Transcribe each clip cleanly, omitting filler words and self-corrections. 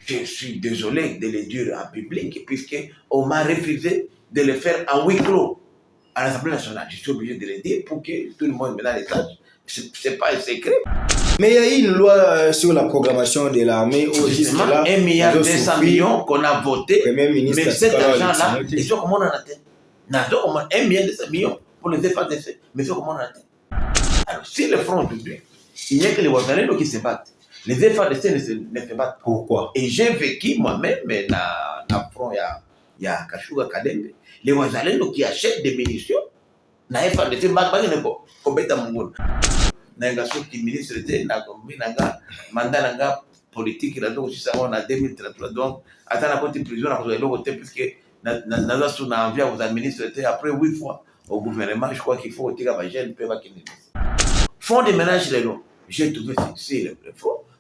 Je suis désolé de le dire en public, puisqu'on m'a refusé de le faire en huis clos à l'Assemblée nationale. Je suis obligé de le dire pour que tout le monde maintenant le sache. Ce n'est pas un secret. Mais il y a eu une loi sur la programmation de l'armée. Justement, 1,2 milliard qu'on a voté. Mais cet argent-là, ils sont comment on en atteint? 1,2 milliard pour les FADC. Mais c'est comment on en atteint? Alors, si le front aujourd'hui, il n'y a que les Ouazalendo qui se battent. Les FADC ne se battent pas. Pourquoi? Et j'ai vécu moi-même dans le front, il y a Kashuga Kadembe. Les Ouazalendo qui achètent des munitions, na FADC, ne combattent mon monde. Nanga soki ministre était na kombi nanga mandat nanga politique la donc si ça on a 2033 donc attends la côté prison na ko côté puisque na sous na envie aux administrateurs après 8 fois au gouvernement je crois qu'il faut tirer ba jeune peut ba kini fonds de ménage les lots j'ai trouvé c'est le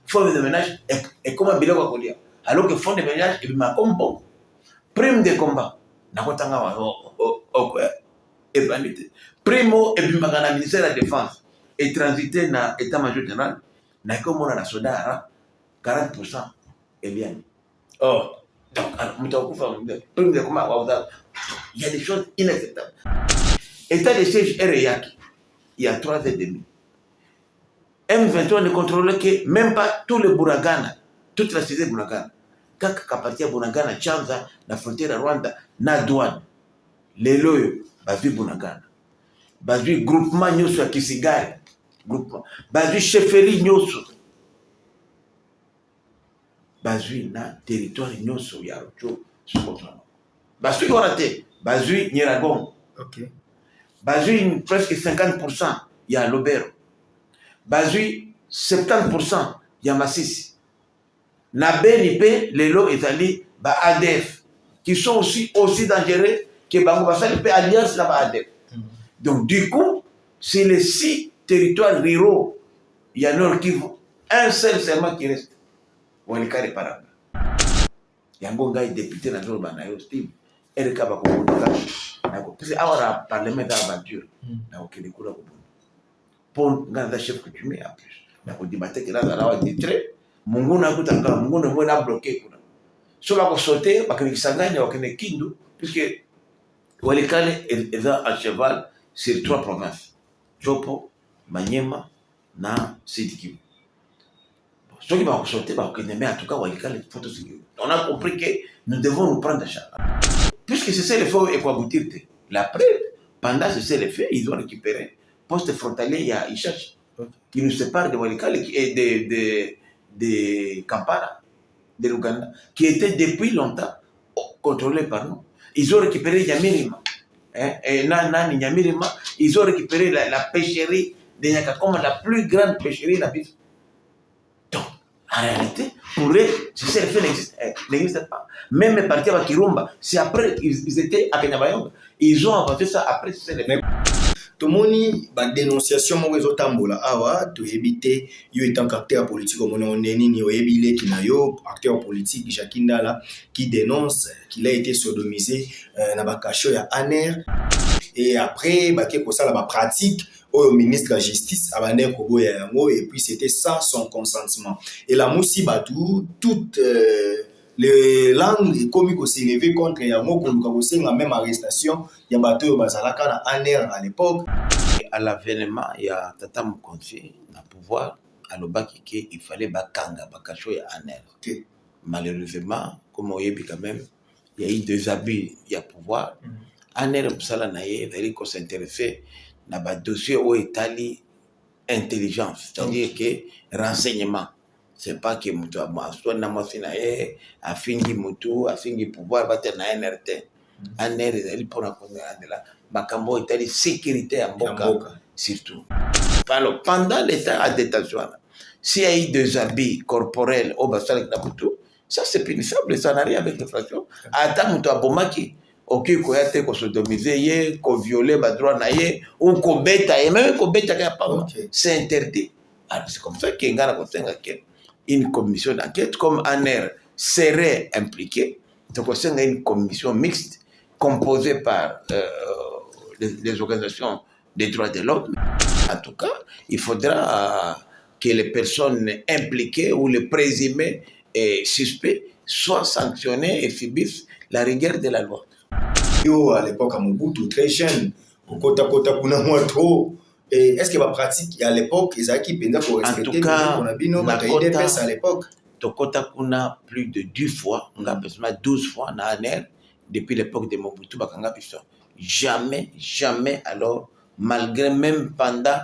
fonds de ménage et comment bila kwa kolia alors que fonds de ménage et ma combo prime de combat na kotanga wa et bandité primo et puis magana ministère de la défense et transité dans l'état-major général, on a la soda 40% et bien. Oh. Donc, il y a des choses inacceptables. État de siège REAC, il y a 3 ans et demi. M23 ne contrôlait que même pas tous les Bouragana, toute la cité Bouragana. Quand il y a Bouragana, Chanza, la frontière à Rwanda, na douane, les loyaux, Bazu Bouragana. Bazu groupement Nyoso à Kisigari. Bazui chefferie nyoso bazui na territoire nyoso ya Rocho Sokotrano bazui orate bazui Nyiragongo okay bazui presque 50% ya Lobero bazui 70% ya Masisi na Benipe lelo ezali ba ADF qui sont aussi dangereux que bango basali pe alliance na ba ADF. Donc du coup c'est les 6 territoires ruraux, il y a Nord Kivu, un seul seulement qui reste. Walikare Paranga. Yangonga est député dans le Banayo Steve. Et le Kaba Kobodoka. Parce que avoir un parlement d'aventure, n'a aucun décours à Kobodo. Pour un chef coutumier en plus. N'a pas débattu que là, dans la détrait. Mungu n'a pas encore, Mungu n'a pas bloqué. Si on va sauter, parce que Sangane n'a aucun kindu, puisque Walikare est à cheval sur 3 provinces. Chopo, Maniema, na Sidi-Kivu. Ceux qui vont sortir, mais en tout cas, on a compris que nous devons nous prendre en charge. Puisque c'est ça le fait et quoi aboutir. La preuve, pendant ce c'est le fait, ils ont récupéré poste frontalier à Ishachi, qui nous sépare de Walikale et de Kampala, de l'Ouganda, qui était depuis longtemps contrôlé par nous. Ils ont récupéré Yamirima. Et Nyamirima, ils ont récupéré la pêcherie de Nyaka comme la plus grande pêcherie de la ville. Donc, en réalité, pour eux, ce fait n'existe pas. Même les partis à Kirumba, c'est après, ils étaient à Kenyabayonga. Ils ont inventé ça après ce fait. Tomoni ba dénonciation mo rezo tambola awa to éviter yo étant acteur politique comme on est ni oyebile kinayo acteur politique Jakindala qui dénonce qu'il a été sodomisé na ba cacho ya Aner et après ba ke ko sala ba pratique au ministre de la justice abane ko boya yango et puis c'était sans son consentement et la musi batou toute les langues comiques s'est levé contre Yango Koluka la même arrestation. Il y a bateau Bazalaka na Aner à l'époque. À l'avènement, il y a Tata Moukonzi, à pouvoir, à l'Obaki, il fallait Bakanga, Bakacho et Aner. Okay. Malheureusement, comme on y est quand même, il y a eu 2 abus, il y a pouvoir. Aner, Msala Naye, il faut s'intéresser dans le dossier où est allé intelligence, c'est-à-dire que renseignement. C'est pas que mutu soit na mafina a fingi mutu a fingi pouvoir battre na NRT NR ezali pona konga makambo etali sécurité à Mboka surtout pendant l'état de détention s'il y a eu des habits corporels au basal na mutu ça c'est punissable, ça n'a rien avec l'infraction ata mutu abomaki ok ko yate ko sodomiser ye ko violer ba droit na ye ou ko beta et même ko beta ka pas c'est interdit. Alors c'est comme ça que ngana ko tenga ke une commission d'enquête comme ANER serait impliquée. Donc, c'est une commission mixte composée par les organisations des droits de l'homme. En tout cas, il faudra que les personnes impliquées ou les présumées suspects soient sanctionnés et subissent la rigueur de la loi. Yo, à l'époque, à Mobutu, très jeune, Kota Kuna Moto. Est-ce qu'il y a pratique à l'époque, ils ont qui pour respecter en tout cas, à l'époque? Tokota Kuna plus de 10 fois, on a besoin 12 fois dans l'année, depuis l'époque de Mobutu, jamais, jamais, alors, malgré même pendant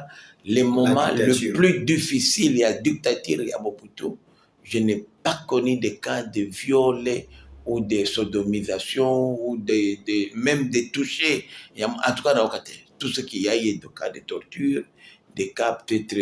les moments les plus difficiles, il y a dictature, il y a Mobutu, je n'ai pas connu de cas de viol ou de sodomisation ou même de toucher. En tout cas, tout ce qu'il y a, il y a des cas de torture, des cas peut-être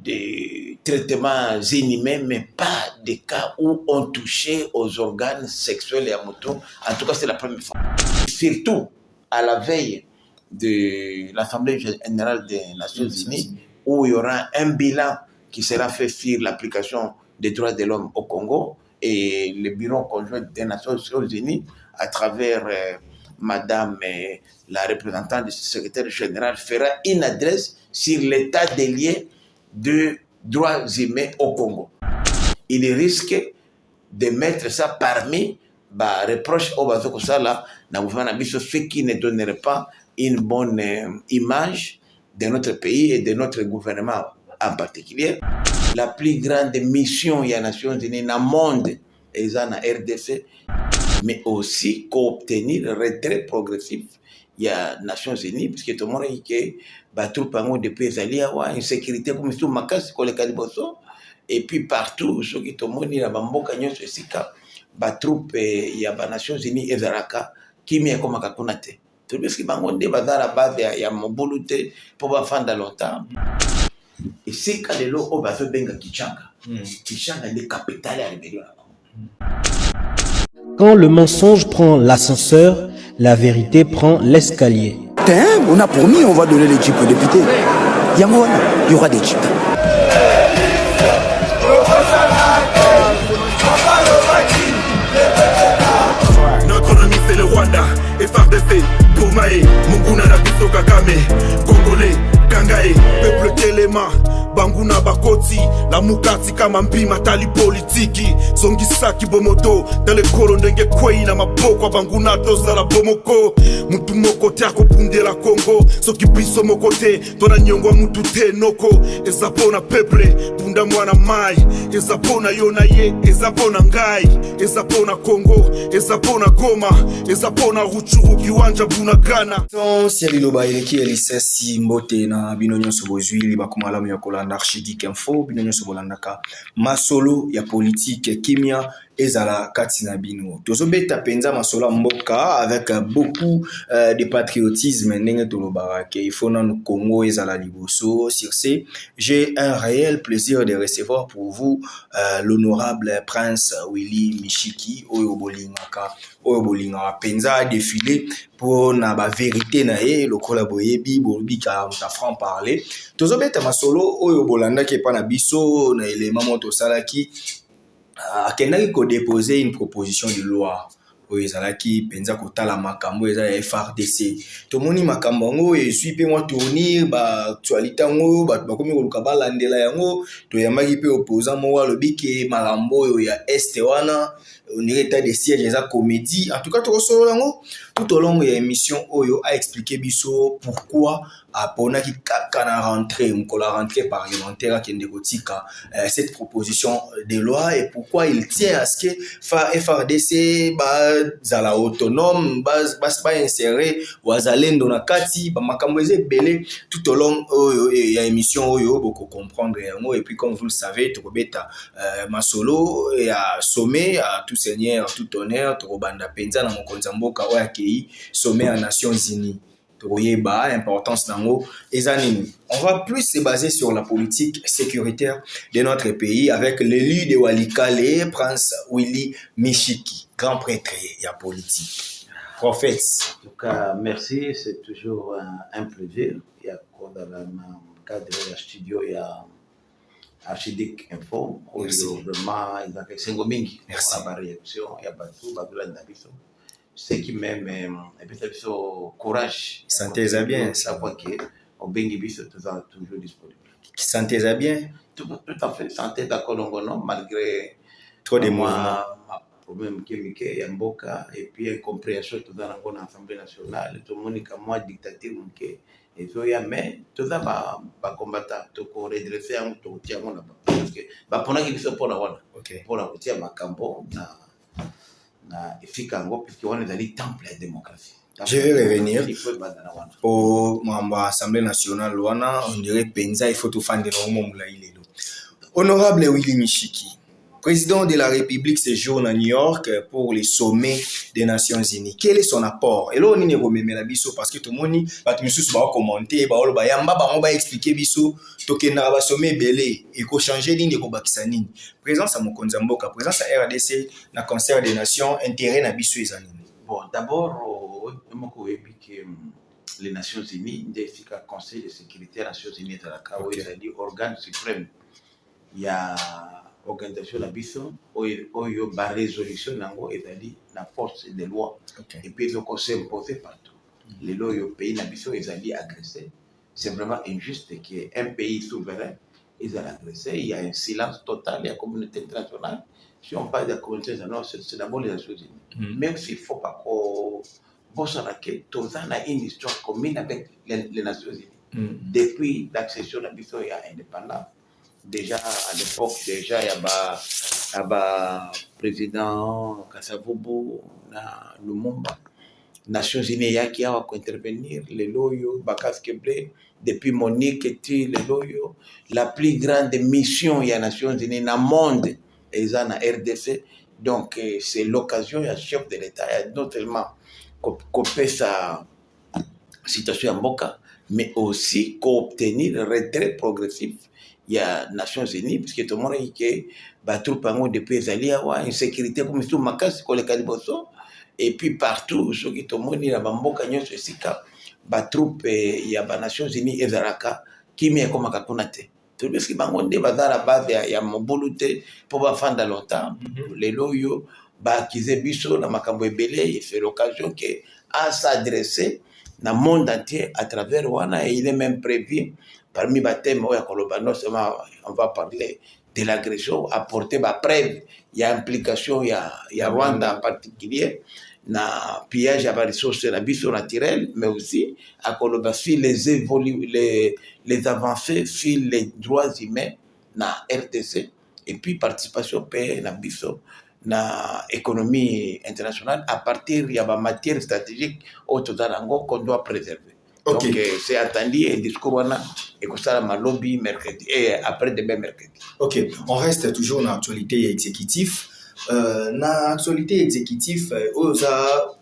de traitements inhumains, mais pas des cas où on touchait aux organes sexuels et à moto. En tout cas, c'est la première fois. Surtout à la veille de l'Assemblée générale des Nations Unies, où il y aura un bilan qui sera fait sur l'application des droits de l'homme au Congo, et le bureau conjoint des Nations Unies, à travers Madame la représentante du secrétaire général, fera une adresse sur l'état des liens de droits humains au Congo. Il risque de mettre ça parmi les reproches au Bazoko Sala, ceux qui ne donneraient pas une bonne image de notre pays et de notre gouvernement en particulier. La plus grande mission des Nations Unies dans le monde est la RDC, mais aussi qu'obtenir le retrait progressif des Nations Unies, parce que tout le monde dit que les troupes de pays ont une sécurité comme si et puis partout, ceux qui tout le monde dit que les troupes des Nations Unies et Zaraka, qui sont comme Kakunate. Tout le monde dit que les base de Mobolute pour faire longtemps. Et c'est quand les gens ont besoin de Kichanga. Kichanga est la capitale de la rébellion. Quand le mensonge prend l'ascenseur, la vérité prend l'escalier. On a promis, on va donner les jeeps aux députés. Il y aura des jeeps. Notre ennemi c'est le Rwanda, FARDC, Boumae, Munguna Nabiso Kagame, Congolais, Kangae, peuple Telema, Banguna Bakoti, la Mukati kama mpima tali politiki, Zongisaki Bomoto, dans le koro ndenge kwei na maboko Banguna toza la Bomoko, mutu moko tiako punde la Congo, soki biso moko te, tona nyongwa mutu te noko, ezapona peuple, bunda mwana mai, ezapona yona ye, ezapona ngai, ezapona Congo, ezapona Goma, ezapona Ruchuru kiwanja Bunagana. Si aliloba eleki elisasi mbote na binonyo sobozwi liba kumalamu ya kolanda Archidic Info, binonyo sobolandaka masolo ya politique kimia ezala katina bino. Tozobeta penza masolo mboka avec beaucoup de patriotisme ndenge tolobara ke ifona no Congo ezala liboso. Sur ce, j'ai un réel plaisir de recevoir pour vous l'honorable Prince Willy Mishiki oyo bolingaka penza défilé pour na ba vérité na ye lokola boyebi bolbika ta franc parler. Tozobeta masolo oyo bolanda ke pa na biso na élément moto salaki akendaki ko déposer une proposition de loi oyo ezalaki penza kotala makambo eza ya FARDC. Tomoni makambo ngo ezwi pe mwa tournir ba actualité ngo ba komi koluka balandela yango to yamaki pe opposant mo alobi ke makambo oyo ya este wana on état de siège eza comédie. En tout cas tokosolo yango tout au long de l'émission oyo a expliqué biso pourquoi aponaki kaka na rentrée la rentrée parlementaire qui ndikotika cette proposition de loi et pourquoi il tient à ce que FARDC zala autonome pas insérer wazalendo na kati ba makambo belé tout au long il y a émission oyo boko comprendre yango. Et puis comme vous le savez tokobeta masolo et à sommet à tout seigneur tout honneur tokobanda penza na mokonza mboka oya kei sommet à Nations Unies. Importance d'ango ezanini. On va plus se baser sur la politique sécuritaire de notre pays avec l'élu de Walikale, Prince Willy Mishiki, grand prêtre et politique. Prophète. En tout cas, merci, c'est toujours un plaisir. Il y a dans le cadre de la studio, il y a Archidic Info, où vraiment, il y a Sengomingi, il y a la réaction, il y a Batou, Badoula Nabiso. Ce qui m'aime, et puis c'est courage. Santé, ça bien. Savoir qu'on bénit toujours disponible. Santé ça bien? Tout à fait, santé d'accord, non, malgré Trop de mouvements. Problème chimique, Yamboka, et puis incompréhension tout dans l'Assemblée nationale, tout le monde est comme moi, dictature, et tout, mais tout ça va combattre, tout pour redresser un tout, tiens, on a parce que, pour nous, il faut pour la voilà, pour la routière, ma cambo, na efficace, puisque on est dans les temples de la démocratie. Je vais revenir pour l'Assemblée nationale, on dirait Penza, il faut tout faire de l'homme. Honorable Willy Michiki, président de la République séjourne à New York pour les sommets des Nations Unies. Quel est son apport? Et là, on est remis la biso parce que tout le monde va commenter, va expliquer biso, tokena va sommet belé, et qu'on change ligne et qu'on bakisani. Présence à Mokonzamboka, présence à RDC, na concert des Nations, intérêt na biso ezani. Bon, d'abord, les Nations Unies, le Conseil de sécurité des Nations Unies, c'est-à-dire organe suprême. Il y a organisation la bison oyo ba résolution nango ezali la force des lois et puis le conseil imposé partout les lois au pays na biso ezali agressé. C'est vraiment injuste qu'un pays souverain est agressé. Il y a un silence total de la communauté internationale. Si on parle de la communauté internationale, c'est d'abord les Nations Unies. Même s'il ne faut pas qu'on bosse avec tout ça, on a une histoire commune avec les Nations Unies. Depuis l'accession de la biso il y a indépendance. Déjà à l'époque, déjà il y a président Kasavubu na Lumumba, Nations Unies qui a intervenir les loyaux Bakaskeble depuis Monique et les loyaux la plus grande mission il y a Nations Unies dans le monde et ça na RDC. Donc c'est l'occasion il y a chef de l'État non seulement couper sa situation en Boka mais aussi qu'obtenir le retrait progressif. Il y a Nations Unies, parce que tout le monde dit que les troupes depuis les alliés ont une sécurité comme tout Makas, comme les Caliboso, et puis partout, tout le monde dit que les troupes, il y a les Nations Unies et Zaraka, qui sont comme Kakunate. Tout le monde dit que la base, il y a Mobolute pour faire longtemps, les loyaux, qui ont biso, la Makambo Ebele, c'est l'occasion à s'adresser dans le monde entier à travers Wana, et il est même prévu. Parmi les thèmes, on va parler de l'agression, apporter ma preuve. Il y a implication, il y a Rwanda en particulier, na pillage à la ressource naturelle, mais aussi à Kolobasi les avancées sur les droits humains na RDC, et puis participation pays na biso na économie internationale à partir de la matière stratégique au Totarango qu'on doit préserver. Okay. Donc, c'est attendu un discours et que ça m'a lobby mercredi et après demain mercredi. Ok, on reste toujours dans l'actualité exécutive. Dans l'actualité exécutive, aux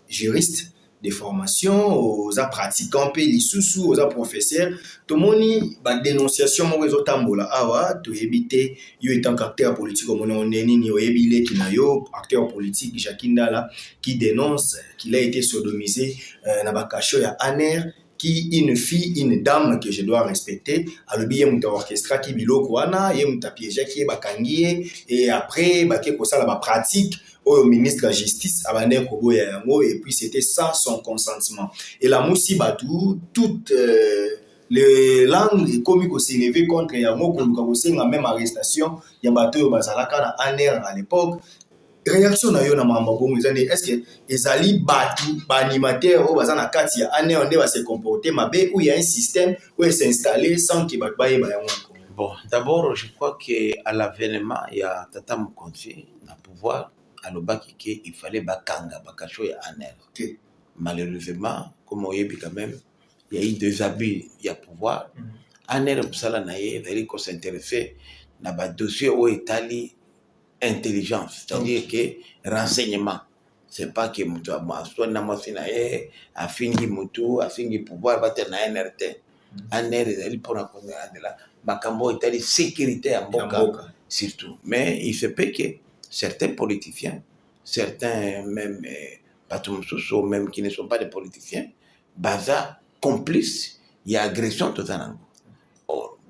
juristes de formation, aux pratiquants, les sous-sous, aux professeurs, tout le monde a dénonciation mon réseau tambola awa to éviter yo étant acteur politique comme on est ni yo ebile kinayo acteur politique Jakindala qui dénonce qu'il a été sodomisé na bakasho ya Aner qui une fille, une dame que je dois respecter, à le billet muta orchestra qui biloko wana, ye muta piège qui est bakangié et après bah que ça la pratique au ministre de la justice abane kobo ya yango et puis c'était sans son consentement. Et la moussi batou toutes les langues comiques s'est levé contre yango ko luka même arrestation ya bato bazalaka na Aner à l'époque. Réaction na yo na mamba bongo est-ce que ezali batu animateur ou bazana kati ya année on va se comporter mabe ou il y a un système où est installé sans que batu baye ba yango. Bon, d'abord je crois que à l'avènement il y a Tata Mokonzi na pouvoir à l'obaki que il fallait bakanga bakasho ya Aner. Okay. Malheureusement comme on yebi quand même il y a eu des abus il y a pouvoir Aner musala na ye il faut s'intéresser na ba dossier au Italie intelligence, c'est-à-dire que renseignement, c'est pas que mutu soit na mosina a fingi mutu a fingi pouvoir battre na NRT. NR est pour la connaître là, makambo Italie sécurité en Boka surtout. Mais il se peut que certains politiciens, certains même patrouilles même qui ne sont pas des politiciens, baza complices, il y a agression totalement.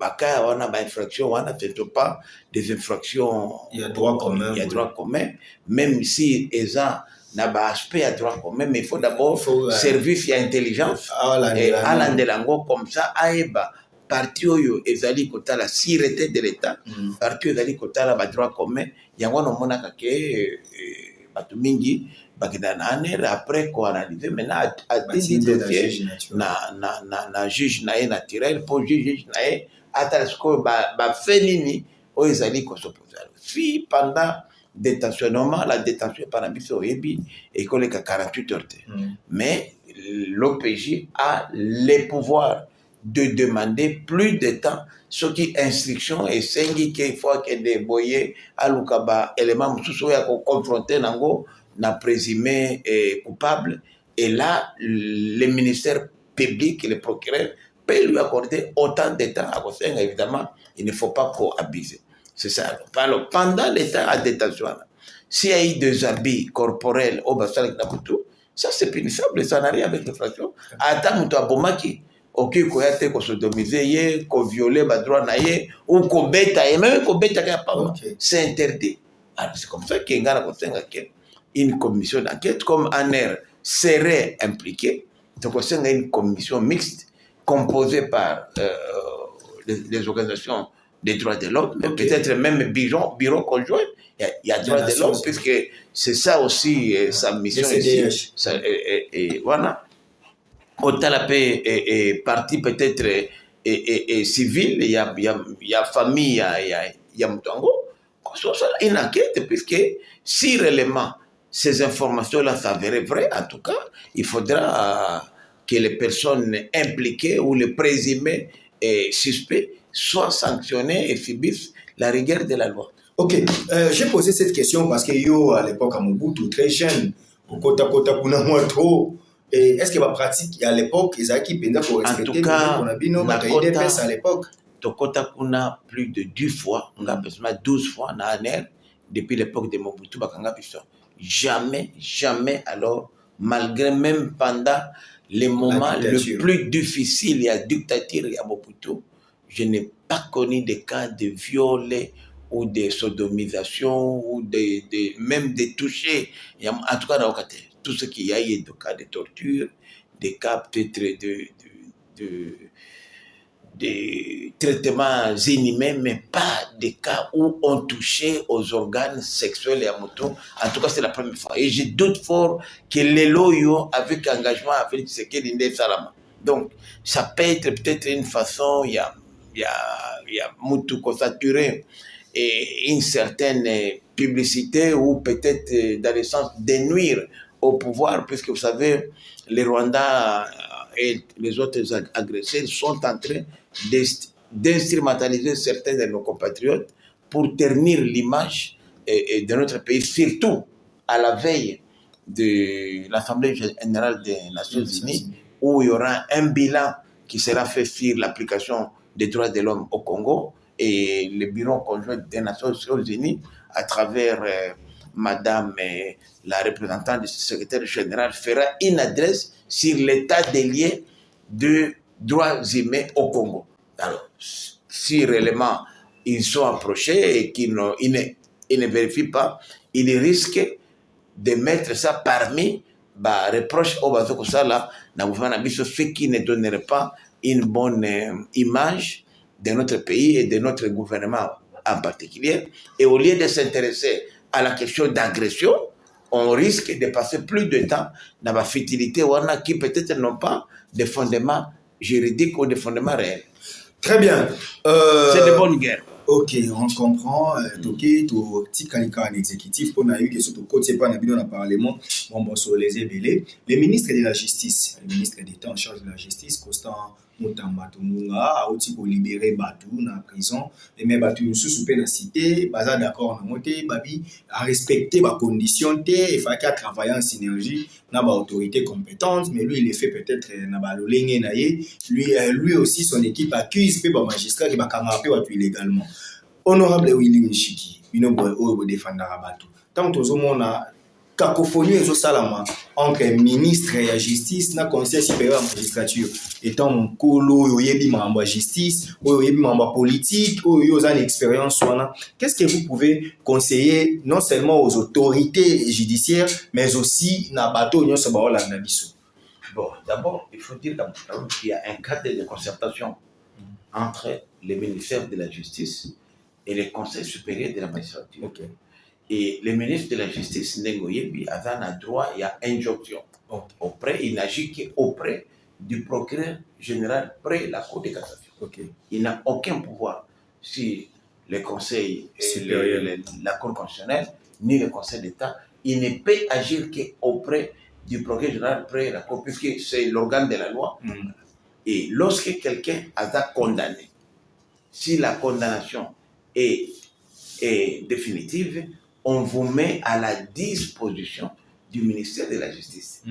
Baka on a des infractions, on a peut-être pas des infractions. Il y a droit commun. Il y a droit commun, même si ESA n'a pas aspect à droit commun, mais il faut d'abord service et intelligence. À l'andelango comme ça, aïba parti oyo ezali kotala sûreté de l'état parti oyo ezali kotala badroit commun yango namonaka ke bato mingi bakenda na ANR après koanalyse maintenant atindi dossier na juge na ye naturel mpo juge na ye atala sikoyo bafe nini oyo ezali kosopoza si pendant détention normalement la détention par biso oyebi ekoleka 48 heures mais l'OPJ a les pouvoirs de demander plus de temps ce qui instruction et sengi qu'il faut que de boyer aluka ba élément mususu ya ko confronter nango na présumé coupable et là le ministère public le procureur peut lui accorder autant de temps à Kosenga. Évidemment il ne faut pas trop abuser, c'est ça. Alors pendant l'état à détention s'il y a eu des habits corporels au basal Nabutu, ça c'est punissable, ça n'a rien avec l'infraction. Attends muto abomaki ok koya te ko sodomiser ye ko violer ba droit na ye ou ko beta et même ko beta ka pas c'est interdit. Alors c'est comme ça que ngana Kosenga que une commission d'enquête comme ANR serait impliquée. Donc Kosenga une commission mixte composée par les organisations des droits de l'homme, mais peut-être même bureau conjoint. Il y a droits de l'homme puisque c'est ça aussi sa mission ici. Et voilà. Autant la paix est partie peut-être civile, il y a famille, il y a Moutango. Une enquête, puisque si réellement ces informations-là s'avéraient vraies, en tout cas, il faudra que les personnes impliquées ou les présumés suspects soient sanctionnés et subissent la rigueur de la loi. Ok, j'ai posé cette question parce que yo, à l'époque, à Mobutu, très jeune, au Kota Kuna Moto, est-ce que ma pratique à l'époque, ils ont qui pour respecter en tout cas, à l'époque Tokota Kuna plus de 10 fois, on a besoin 12 fois na ANR depuis l'époque de Mobutu Bakanga Piston. Jamais, alors, malgré même pendant les moments les plus difficiles, il y a dictature, il y a Mobutu, je n'ai pas connu de cas de viol ou de sodomisation ou même de toucher. En tout cas, dans tout ce qu'il y a, il y a des cas de torture, des cas peut-être de traitements inhumains, mais pas des cas où on touchait aux organes sexuels et à moto. En tout cas, c'est la première fois. Et je doute fort que les loyaux, avec engagement, avec ce qu'il y a Salama. Donc, ça peut être peut-être une façon, il y a Moutou saturé et une certaine publicité ou peut-être dans le sens de nuire au pouvoir, puisque vous savez, les Rwandais et les autres agresseurs sont en train d'instrumentaliser certains de nos compatriotes pour ternir l'image de notre pays, surtout à la veille de l'Assemblée générale des Nations Unies, où il y aura un bilan qui sera fait sur l'application des droits de l'homme au Congo, et le bureau conjoint des Nations Unies, à travers Madame la représentante du secrétaire général, fera une adresse sur l'état des liens de droits humains au Congo. Alors, si réellement ils sont approchés et qu'ils ne vérifient pas, ils risquent de mettre ça parmi les reproches au Bazoko Sala, ce qui ne donnerait pas une bonne image de notre pays et de notre gouvernement en particulier. Et au lieu de s'intéresser à la question d'agression, on risque de passer plus de temps dans la futilité qui peut-être n'ont pas de fondement juridique ou de fondement réel. Très bien. C'est de bonne guerre. Ok, on comprend. Toké, to petit calika en exécutif, on a eu que surtout côté pas dans le Parlement, bon sur les ébélés. Le ministre de la Justice, le ministre d'État en charge de la Justice, Constant Mutamba Tumunga, a aussi pour libérer Batou dans la prison. Et même Batou nous sous la cité, baza d'accord en monté, babi a respecté les conditions, il faut qu'il travaille en synergie dans l'autorité compétente, mais lui il est fait peut-être dans l'olengé naïe. Lui aussi son équipe accuse peu ba magistrat qui va kangapé Batou illégalement. Honorable Willy Nchiki, il nous défendre Batou. Tant que on a cacophonie et salama entre ministre et la justice na conseil supérieur de la magistrature étant colo yoyebi membre justice yoyebi membre politique ou une expérience qu'est-ce que vous pouvez conseiller non seulement aux autorités judiciaires mais aussi na bateau nyo so ba la biso? Bon, d'abord il faut dire qu'il y a un cadre de concertation entre le ministère de la Justice et le Conseil supérieur de la magistrature. Ok. Et le ministre de la Justice, Nengoyebi, avait un droit et à injonction. Auprès, il n'agit qu'auprès du procureur général près la Cour de cassation. Il n'a aucun pouvoir sur le Conseil supérieur, la Cour constitutionnelle, ni le Conseil d'État. Il ne peut agir qu'auprès du procureur général près la Cour, puisque c'est l'organe de la loi. Et lorsque quelqu'un a été condamné, si la condamnation est définitive, on vous met à la disposition du ministère de la Justice.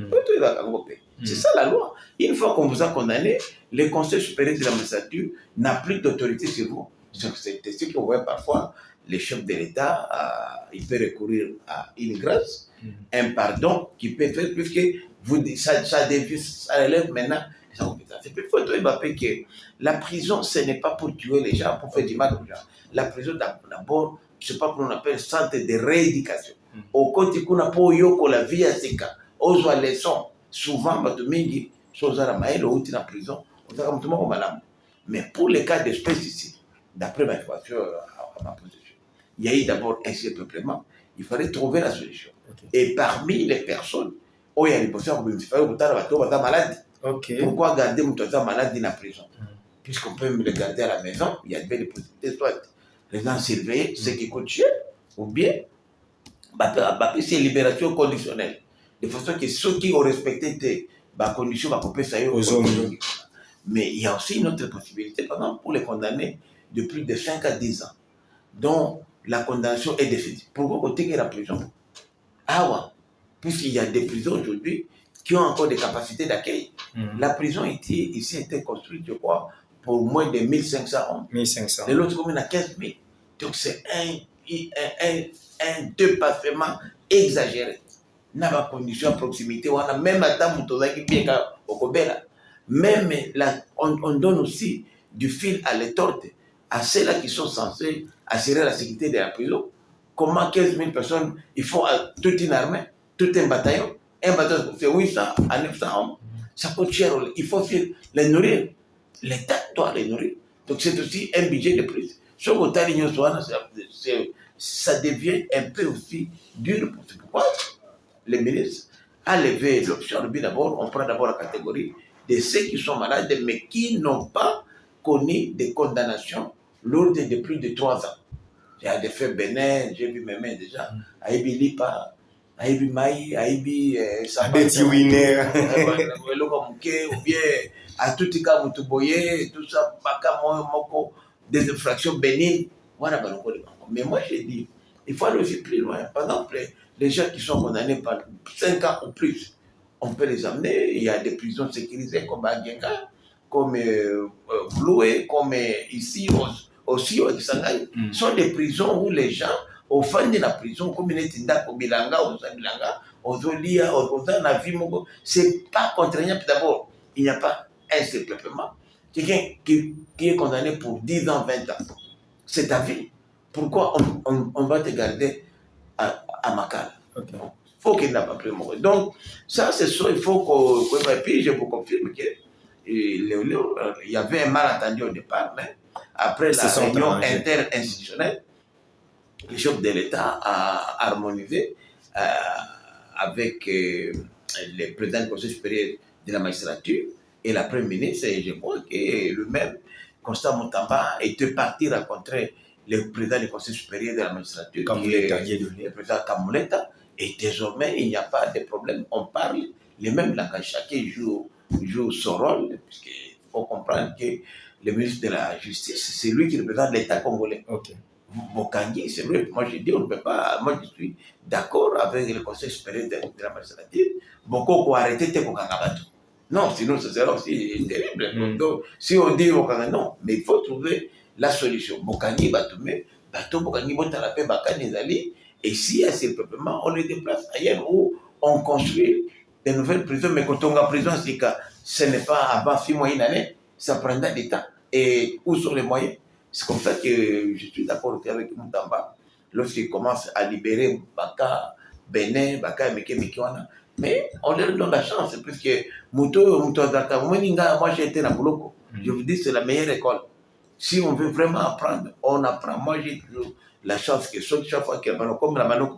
C'est ça la loi. Une fois qu'on vous a condamné, le Conseil supérieur de la magistrature n'a plus d'autorité sur vous. C'est ce qu'on voit parfois, les chefs de l'État, il peut recourir à une grâce, un pardon qui peut faire, puisque ça relève maintenant. C'est plus faut que la prison, ce n'est pas pour tuer les gens, pour faire du mal aux gens. La prison, d'abord, je ne sais pas comment on appelle, centre de rééducation. Au côté qu'on a pour yoko la vie à seka, aux leçons, souvent, batumingi, chose à la maille, ou dans la prison, on a comme tout le monde malade. Mais pour les cas d'espèce ici, d'après ma information à ma position, il y a eu d'abord un seul peuplement, il fallait trouver la solution. Et parmi les personnes, où il y a des personnes qui ont été malades. Pourquoi garder mon toit malade dans la prison? Puisqu'on peut me le garder à la maison, il y a des possibilités, soit les gens surveillés, ce qui coûte cher, ou bien, c'est une libération conditionnelle. De façon que ceux qui ont respecté tes conditions, ça y est. Mais il y a aussi une autre possibilité, par exemple, pour les condamnés de plus de 5 à 10 ans, dont la condamnation est définitive. Pourquoi côté de la prison? Puisqu'il y a des prisons aujourd'hui qui ont encore des capacités d'accueil. La prison ici était construite, je crois, pour moins de 1500 hommes. 1500. De l'autre commune à 15 000. Donc c'est un dépassement exagéré. N'a pas condition à proximité. On a même à temps qui bien au Kobela. Même là, on donne aussi du fil à l'étorte à ceux-là qui sont censés assurer la sécurité de la prison. Comment 15 000 personnes, il faut toute une armée, tout un bataillon. Un bataillon, c'est 800 à 900 hommes. Ça coûte cher. Il faut les nourrir. L'État doit les nourrir. Donc c'est aussi un budget de plus. Ça devient un peu aussi dur. C'est pourquoi les ministres a levé l'option. D'abord, on prend d'abord la catégorie de ceux qui sont malades, mais qui n'ont pas connu des condamnations lourdes de plus de 3 ans. J'ai des faits bénins, j'ai vu mes mains déjà. Aïbi Lipa, Aïbi Maï, Aïbi Sabeti Winner, ou bien à tout cas Moutuboye, tout ça, Moko, des infractions bénignes. Voilà, mais moi j'ai dit, il faut aller aussi plus loin. Par exemple, les gens qui sont condamnés par 5 ans ou plus, on peut les amener. Il y a des prisons sécurisées comme à Genga, comme Bloué, comme ici aussi au Kisangani. Ce sont des prisons où les gens, au fond de la prison, comme il est au Bilanga, au Zabilanga, au Zolia, au Zanavimogo, c'est pas contraignant. D'abord, il n'y a pas un seul peuplement. Quelqu'un qui est condamné pour 10 ans, 20 ans, c'est ta vie. Pourquoi on va te garder à Makala? Faut qu'il n'a pas pris mort. Donc, ça, c'est sûr, il faut qu'on... Et puis, je vous confirme qu'il y avait un malentendu au départ, mais après la réunion interinstitutionnelle, le chef de l'État a harmonisé avec le président du Conseil supérieur de la magistrature et la première ministre, et je crois que le même Constant Moutamba était parti rencontrer le président du Conseil supérieur de la magistrature, le président Kamouleta. Et désormais, il n'y a pas de problème. On parle les mêmes langages. Chacun joue son rôle, puisqu'il faut comprendre que le ministre de la Justice, c'est lui qui représente l'État congolais. Bokangi, c'est vrai. Moi, je dis, on ne peut pas. Moi, je suis d'accord avec le Conseil supérieur de la magistrature. Beaucoup ont arrêté de Bokangabatu. Non, sinon, ce serait aussi terrible. Donc, si on dit Bokanga, non. Mais il faut trouver la solution. Bokangi, Batume, Bokangi, Botalapé, Bakani, Zali. Et si à ces peuplements, on les déplace ailleurs où on construit de nouvelles prisons. Mais quand on a prison, c'est que ce n'est pas avant 6 mois, une année, ça prendra du temps. Et où sont les moyens? C'est comme ça que je suis d'accord avec Moutamba. Lorsqu'il commence à libérer Baka, Bénin, Baka, Mekiwana. Mais on leur donne la chance, puisque Mouto Zaka, moi j'ai été à Bouloko. Je vous dis, c'est la meilleure école. Si on veut vraiment apprendre, on apprend. Moi, j'ai toujours la chance que chaque fois qu'il y a comme la mano,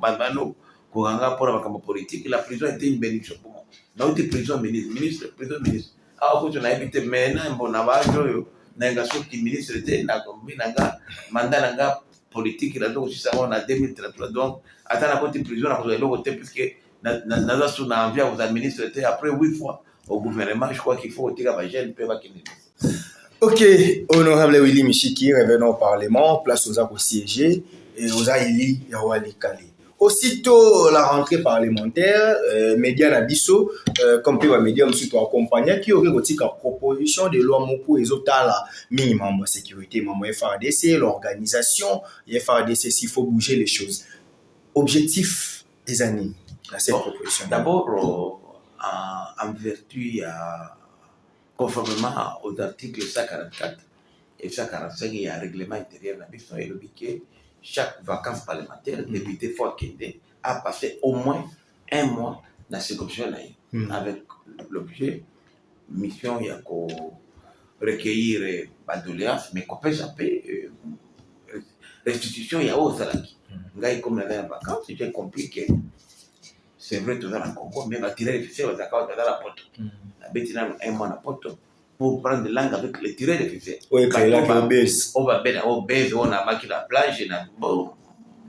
pour la politique, la prison était une bénédiction pour moi. Dans une prison ministre. Ah, quand on a habité maintenant, on a qui ministre était mandat politique, il a donc aussi ça, on a 2033. Donc, attends, la prison, on a l'autre puisque Naza Souna envie aux administrateurs après 8 fois au gouvernement, je crois qu'il faut tirer la gêne, peut Ok, honorable Willy Michiki, revenons au Parlement, place aux actes siégés et aux Aïli Yawali Kali. Aussitôt la rentrée parlementaire, médias Nabiso, comme les médias aussi accompagnés, qui aurait aussi une proposition de loi Moko et Zotala, minimum de sécurité, membre FRDC, l'organisation, FRDC, s'il faut bouger les choses. Objectif des années dans cette proposition. D'abord, en vertu conformément aux articles 144 et 145, il y a un règlement intérieur Nabiso et le biquet. Chaque vacances parlementaire, le député Fort Kende a passé au moins 1 mois dans cette option avec l'objet, mission, il y a qu'à recueillir des doléances, mais qu'on peut s'appeler restitution, il y a aux salariés. Comme la dernière vacance, j'ai compris que c'est vrai, tout dans le Congo, mais on va tirer les ficelles, on va dans la porte. On va 1 mois dans la porte pour prendre langue avec les tirés de ficelles. Oui, c'est là qu'on baisse. On va bien, on a marqué la plage, et bon,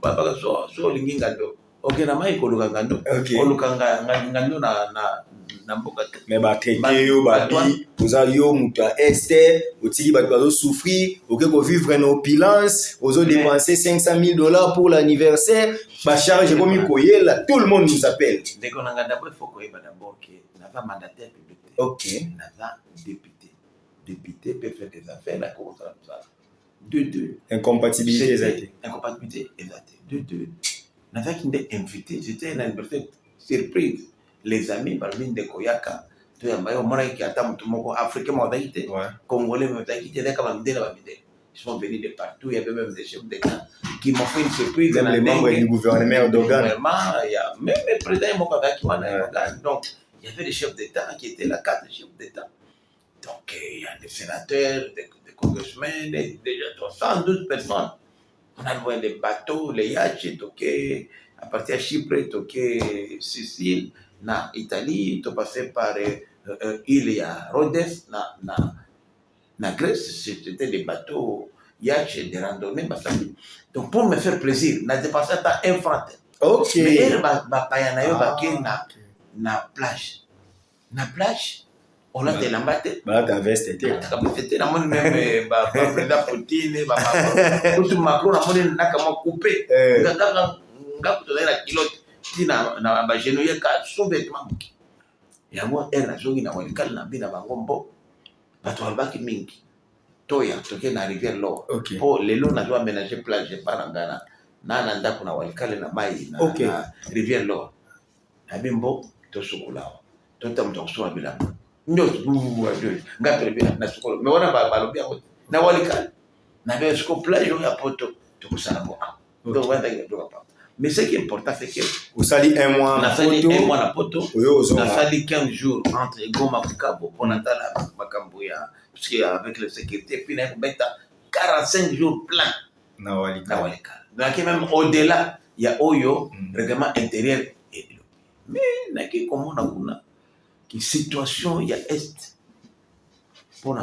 so lingingando. Ok, na mai ko lukangando. O lukangando na mboka. Mais ba traité yo ba bi, oza yo mutu a este, otiki ba bazo souffrir, ok ko vivre en opulence, ozo dépenser $500,000 pour l'anniversaire, ba charge comme koyela, tout le monde nous appelle. Dès qu'on a d'abord il faut qu'on ait d'abord que n'a pas mandataire public. Ok. N'a pas député. Député peut faire des affaires là comme ça. De Incompatibilité exacte. Incompatibilité exacte. De n'avait qu'une invité, c'était une anniversaire surprise. Les amis parmi des Koyaka, tu as maillot moi qui attend tout mon africain modalité, congolais modalité, dès qu'on me dit la vérité. Ils sont venus de partout, il y avait même des chefs d'État qui m'ont fait une surprise. Même les membres du gouvernement d'Ogan. Il y a même les présidents Moukaka. Donc, il y avait des chefs d'État qui étaient là, 4 chefs d'État. Donc, il y a des sénateurs, des congressmen, déjà 112 personnes. On a loué des bateaux, les yachts, à partir de Chypre, Sicile, na Italie, tu passais par il y a Rhodes, na Grèce, c'était des bateaux, yachts, des randonnées. Donc, pour me faire plaisir, on a dépassé à 1 franc. Ok. Mais il y a na plage. Na plage, on a des lambates. Bah, ta veste était. C'était la monnaie même, président Poutine, Macron, la monnaie n'a qu'à couper. La kilote, na genouillère, son vêtement. Et à moi, elle a joué dans le calme, na bina bangombo, batoualbaki mingi. Toya, toke na rivière l'or. Pour les lots, n'a joué aménager plage, par en Ghana. Nanda kuna walikale na mai na rivière l'or. Na bimbo, to sukulao. Tota mtokusoma bila. Ndio ngapi bila na sukulu. Meona balobia wote. Na walikale. Na bien siko plage ya poto tukusana bo. Donc wanda ndoka pa. Mais ce qui est important c'est que vous sali 1 mois na poto. 1 mois na poto. Na sali 15 jours entre Goma Bukavu pour natala makambo ya parce que avec la sécurité puis na beta 45 jours plein na walikale. Donc même au-delà il y a Oyo règlement intérieur et mais naki comme on a kuna qui situation il y a est pour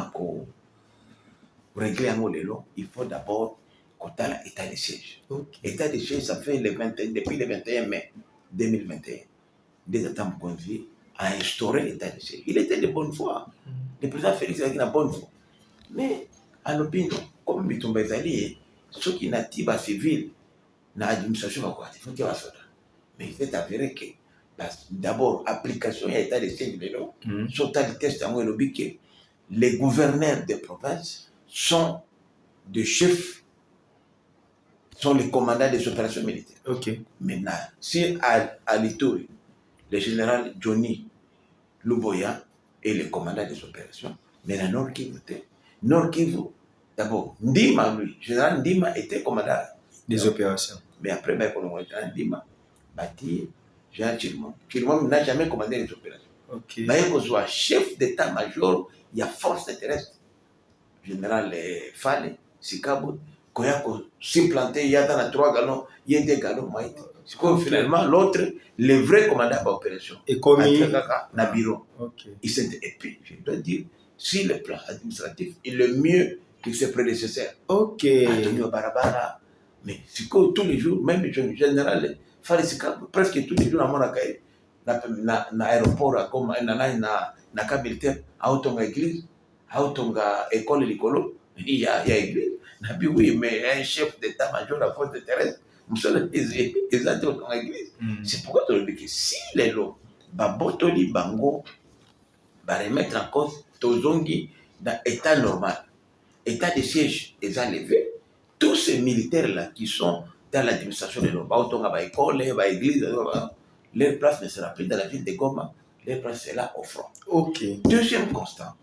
régler un modèle il faut d'abord compter l'état de siège. État de siège ça fait depuis le 21 mai 2021 des États conviés à instaurer l'état de siège. Il était de bonne foi. Le président Félix était de bonne foi. Mais à l'opinion comme Bitumba Ezali ceux qui natifs à civil na administration quoi il faut qu'il y ait ça. Mais il est avéré que d'abord application il y a état de siège de l'eau sur le test à moi que les gouverneurs des provinces sont des chefs sont les commandants des opérations militaires. Maintenant si à l'Ituri le général Johnny Luboya est le commandant des opérations mais la Nord Kivu d'abord Ndima lui général Ndima était commandant des opérations mais après ben pour le général Ndima bâti Jean Chilmon n'a jamais commandé les opérations. Mais il soit chef d'état-major, il y a force terrestre. Général Fale, Sikabo koya ko s'implanter yata na 3 galons yende galons maïti. C'est comme finalement l'autre le vrai commandant d'opération et comme na bureau. Et puis je dois dire sur le plan administratif il est mieux que ses prédécesseurs. Antonio Barabara mais c'est que tous les jours même le général Fari Sikabo presque tous les jours na aéroport à Goma na camp militaire autonga église autonga école likolo il y a église na bi oui mais un chef d'état-major à force de terrestre monsieur les autonga église c'est pourquoi tu dis que si les lots babotoli bango va remettre en cause tozongi dans état normal état de siège est enlevé tous ces militaires là qui sont dans l'administration de l'eau autonga ba école ba église leur place ne sera plus dans la ville de Goma, leur place est là au front. Deuxième constat.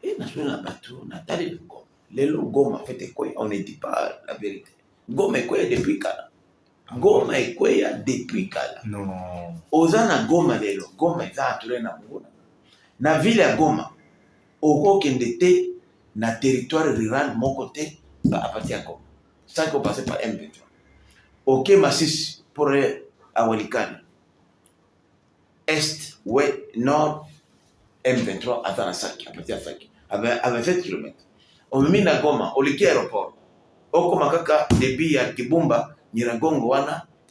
Et national bateau, Nathalie de Goma. Les lots Goma fait quoi? On ne dit pas la vérité. Goma est quoi depuis Kala? Goma est quoi depuis Kala? Non. Ozana Goma de l'eau. Goma est à Touré na Muguna. Na ville à Goma, au Kendete, na territoire rural, mon côté, à partir de Goma. Ça qu'on passe par M23. Ok, Massis, pour à Walikane. Est, ouest, nord, M23 à Saki, à partir de Saki, avec 20 km. On me met na Goma, au Liki aéroport. Au Komakaka, débit à Kibumba, Niragongo,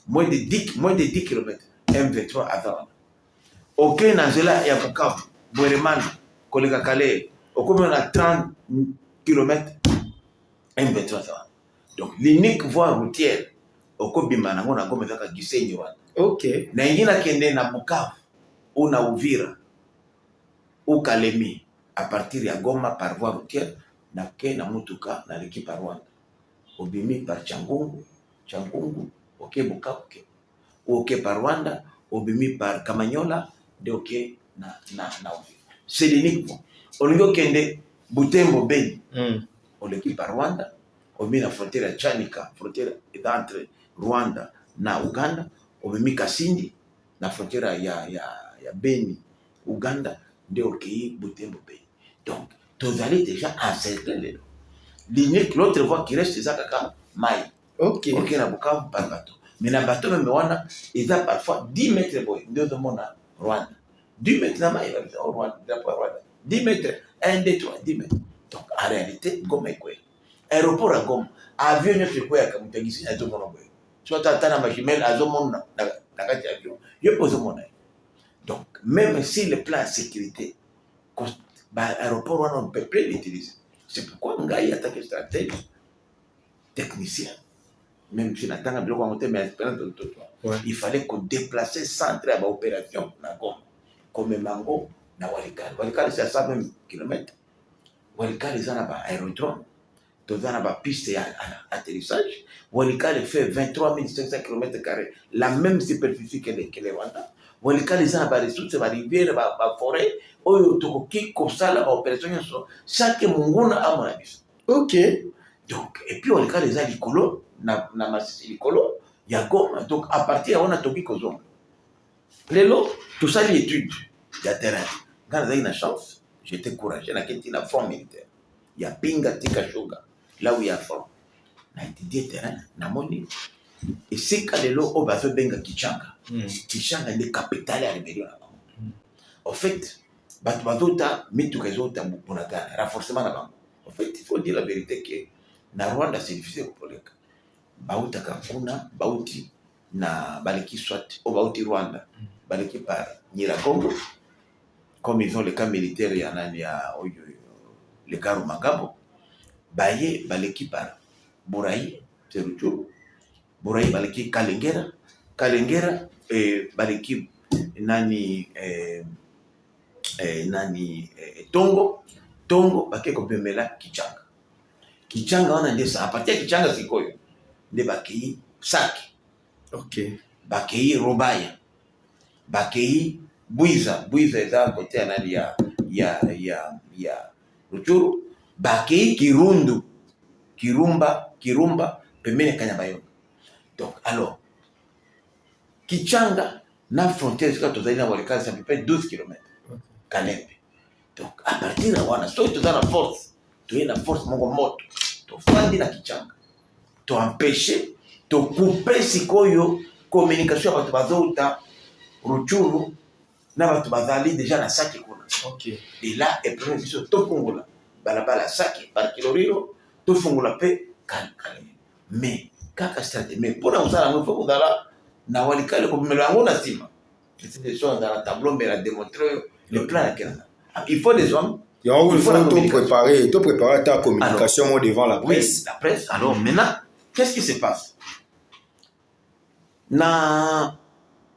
moins de 10 km. M23 à Wana. Ok, Nanzela et à Bukavu, Bouereman, Koleka Kale, au Komakaka, on a 30 km. M23 à Wana. Donc, l'unique voie routière, okobima nango na Goma ezaka Gisenyi wana. Na ingine kende na Bukavu ou na Uvira ou Kalemi à partir ya Goma par voie routière na ke na mutuka na leki par Rwanda. Obimi par Changungu, ok Bukavu ke. Ok par Rwanda, obimi par Kamanyola, de ok na Uvira. C'est l'unique voie. Olingo kende Butembo Beni. On leki par Rwanda, obimi na frontière ya Chanika, frontière entre Rwanda na Uganda, obimi Kasindi na frontière ya Beni, Uganda, de Okei, Butembo Beni. Donc, vous allez déjà encercler les lots. L'autre voie qui reste, c'est ça, kaka, Maï. Ok, na Bukavu par bateau. Mais na bateau, même Rwanda, ils ont parfois 10 mètres, de monde à Rwanda. 10 mètres na Maï, au Rwanda, 10 mètres, 1, 2, 3, 10 mètres. Donc, en réalité, Goma est quoi? Aéroport à Goma, avion, il y a quoi, comme tu as dit, à tout le monde. Soit tu as ma jumelle à Zomon, avion. Je pose mon avis. Donc, même si le plan de sécurité, l'aéroport, on ne peut plus l'utiliser. C'est pourquoi on a attaqué stratège, technicien, même si on a mais il fallait qu'on déplace le centre à l'opération, comme Mango, na Walikale. Walikale, c'est à 120 km. Walikale, c'est un aérodrome. Dans la piste d'atterrissage, Walikale fait 23 500 km², la même superficie que les Rwanda. Walikale, ils ont des ressources, des rivières, des forêts, qui constate l'opération, chaque monde a mon avis. Ok. Donc, et puis Walikale, ils ont l'icolo, na massif l'icolo, il y a Goma. Donc, à partir de là, on a Toki Kozong. Les lots, tout ça, l'étude, il y a terrain. Quand j'ai eu la chance, j'étais courageux, j'ai un front militaire. Il y a Pinga, Tika, Shoga. Là où il y a fort, on a étudié terrain, na moni. Et c'est quand les lots au bateau benga Kichanga. Kichanga est la capitale à la rébellion. En fait, bateau ta mitu kazo ta buponaka, renforcement là-bas. En fait, il faut dire la vérité que na Rwanda c'est difficile pour les cas. Bauta Kankuna, Bauti na baleki soit au Bauti Rwanda, baleki par Nyiragongo, comme ils ont les camps militaires, il y en a les cas Rumangabo. Baye baleki par Bouraï, c'est le jour. Bouraï baleki Kalengera et baleki nani Tongo bake kopemela Kichanga on a dit ça à partir de Kichanga sikoyo de bakei Saki. Ok. Bakei Robaya. Bakei Buiza est à côté nani ya Ruchuru. Bakei Kirundu, Kirumba, pemene Kanyabayonga. Donc, alors, Kichanga, na frontière, c'est quand tu as dit, ça peut faire 12 km. Kalembe. Donc, à partir de là, soit tu as la force, tu as la force, mon moto, tofandi na kichanga toempêcher tocouper sikoyo communication ya bato bazouta Ruchuru na bato bazali déjà na Sake kuna. Ok. Et là eprene biso tofungola balabala Sake par Kiloriro tofungola pe kale. Mais kaka stratégie mais pour kozala ngo faut kozala na Walikale komemela yango na nsima. C'est des choses dans la tableau mais la démontrer le plan à Kenya. Il faut des hommes. Il faut préparer ta communication devant la presse. Oui, la presse. Alors maintenant, qu'est-ce qui se passe? Na